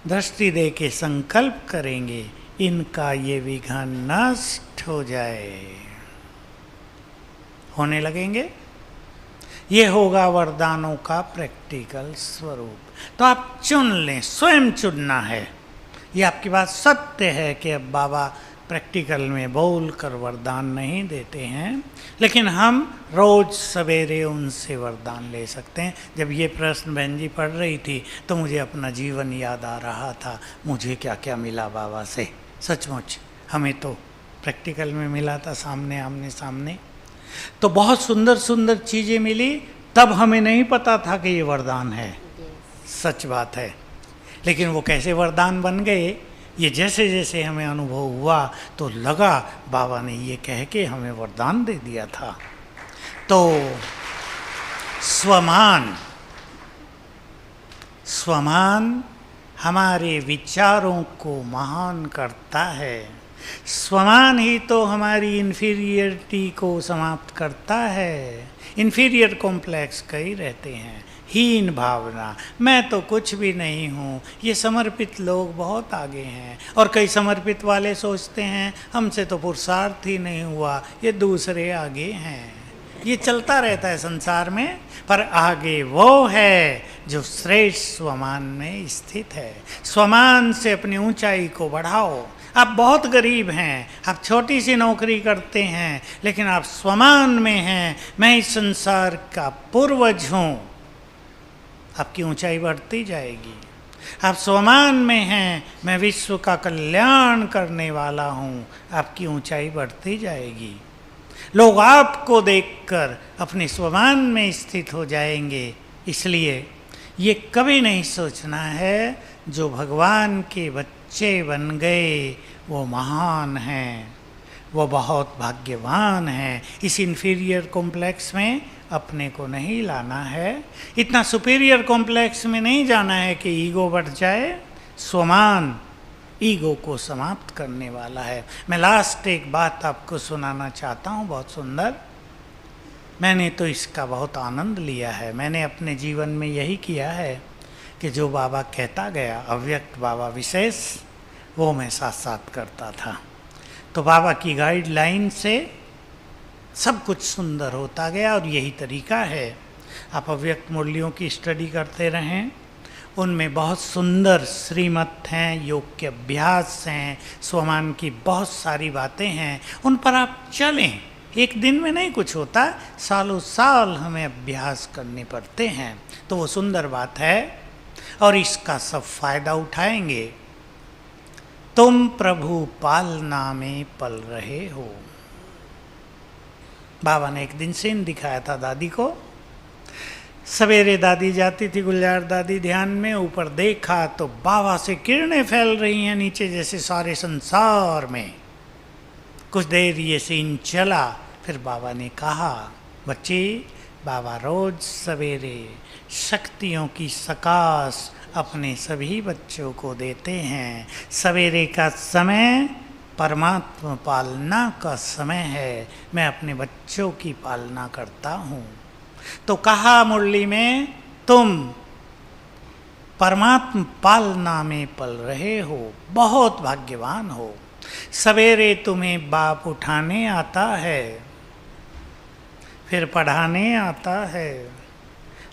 दृष्टि दे के संकल्प करेंगे इनका ये विघ्न नष्ट हो जाए, होने लगेंगे। ये होगा वरदानों का प्रैक्टिकल स्वरूप। तो आप चुन लें, स्वयं चुनना है। ये आपकी बात सत्य है कि अब बाबा प्रैक्टिकल में बोल कर वरदान नहीं देते हैं, लेकिन हम रोज सवेरे उनसे वरदान ले सकते हैं। जब ये प्रश्न बहन जी पढ़ रही थी तो मुझे अपना जीवन याद आ रहा था, मुझे क्या क्या मिला बाबा से। सचमुच हमें तो प्रैक्टिकल में मिला था, सामने आमने सामने। तो बहुत सुंदर सुंदर चीज़ें मिली, तब हमें नहीं पता था कि ये वरदान है। सच बात है। लेकिन वो कैसे वरदान बन गए, ये जैसे जैसे हमें अनुभव हुआ तो लगा बाबा ने ये कह के हमें वरदान दे दिया था। तो स्वमान हमारे विचारों को महान करता है। स्वमान ही तो हमारी इन्फीरियरिटी को समाप्त करता है। इन्फीरियर कॉम्प्लेक्स कई रहते हैं, हीन भावना, मैं तो कुछ भी नहीं हूँ। ये समर्पित लोग बहुत आगे हैं, और कई समर्पित वाले सोचते हैं हमसे तो पुरुषार्थ ही नहीं हुआ, ये दूसरे आगे हैं। ये चलता रहता है संसार में, पर आगे वो है जो श्रेष्ठ स्वमान में स्थित है। स्वमान से अपनी ऊंचाई को बढ़ाओ। आप बहुत गरीब हैं, आप छोटी सी नौकरी करते हैं, लेकिन आप स्वमान में हैं, मैं इस संसार का पूर्वज हूँ, आपकी ऊंचाई बढ़ती जाएगी। आप स्वमान में हैं, मैं विश्व का कल्याण करने वाला हूँ, आपकी ऊंचाई बढ़ती जाएगी। लोग आपको देखकर अपने स्वमान में स्थित हो जाएंगे। इसलिए ये कभी नहीं सोचना है जो भगवान के बच्चे बन गए वो महान हैं, वो बहुत भाग्यवान हैं। इस इन्फीरियर कॉम्प्लेक्स में अपने को नहीं लाना है, इतना सुपीरियर कॉम्प्लेक्स में नहीं जाना है कि ईगो बढ़ जाए। स्वमान ईगो को समाप्त करने वाला है। मैं लास्ट एक बात आपको सुनाना चाहता हूँ, बहुत सुंदर। मैंने तो इसका बहुत आनंद लिया है। मैंने अपने जीवन में यही किया है कि जो बाबा कहता गया, अव्यक्त बाबा विशेष, वो मैं साथ साथ करता था। तो बाबा की गाइडलाइन से सब कुछ सुंदर होता गया, और यही तरीका है। आप अव्यक्त मूल्यों की स्टडी करते रहें, उनमें बहुत सुंदर श्रीमत हैं, योग के अभ्यास हैं, स्वमान की बहुत सारी बातें हैं, उन पर आप चलें। एक दिन में नहीं कुछ होता, सालों साल हमें अभ्यास करने पड़ते हैं। तो वो सुंदर बात है, और इसका सब फायदा उठाएंगे। तुम प्रभु पालना में पल रहे हो। बाबा ने एक दिन सीन दिखाया था दादी को। सवेरे दादी जाती थी, गुलजार दादी ध्यान में, ऊपर देखा तो बाबा से किरणें फैल रही हैं नीचे जैसे सारे संसार में। कुछ देर ये सीन चला, फिर बाबा ने कहा, बच्ची, बाबा रोज सवेरे शक्तियों की सकाश अपने सभी बच्चों को देते हैं। सवेरे का समय परमात्मा पालना का समय है, मैं अपने बच्चों की पालना करता हूँ। तो कहा मुरली में, तुम परमात्मा पालना में पल रहे हो, बहुत भाग्यवान हो। सवेरे तुम्हें बाप उठाने आता है, फिर पढ़ाने आता है,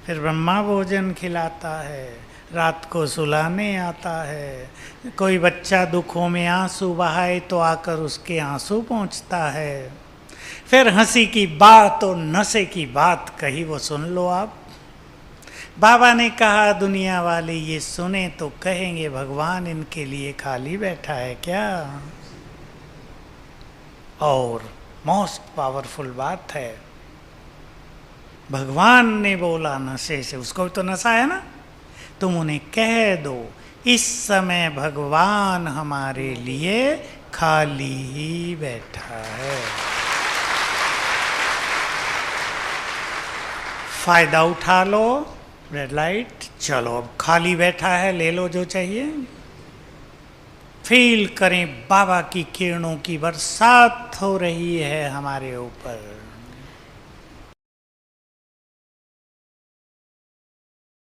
फिर ब्रह्मा भोजन खिलाता है, रात को सुलाने आता है। कोई बच्चा दुखों में आंसू बहाए तो आकर उसके आंसू पहुँचता है। फिर हंसी की बात और नशे की बात कही, वो सुन लो आप। बाबा ने कहा, दुनिया वाले ये सुने तो कहेंगे भगवान इनके लिए खाली बैठा है क्या। और मोस्ट पावरफुल बात है, भगवान ने बोला नशे से, उसको भी तो नशा है ना। तुम उन्हें कह दो, इस समय भगवान हमारे लिए खाली ही बैठा है। फायदा उठा लो, रेड लाइट, चलो अब खाली बैठा है, ले लो जो चाहिए। फील करें बाबा की किरणों की बरसात हो रही है हमारे ऊपर।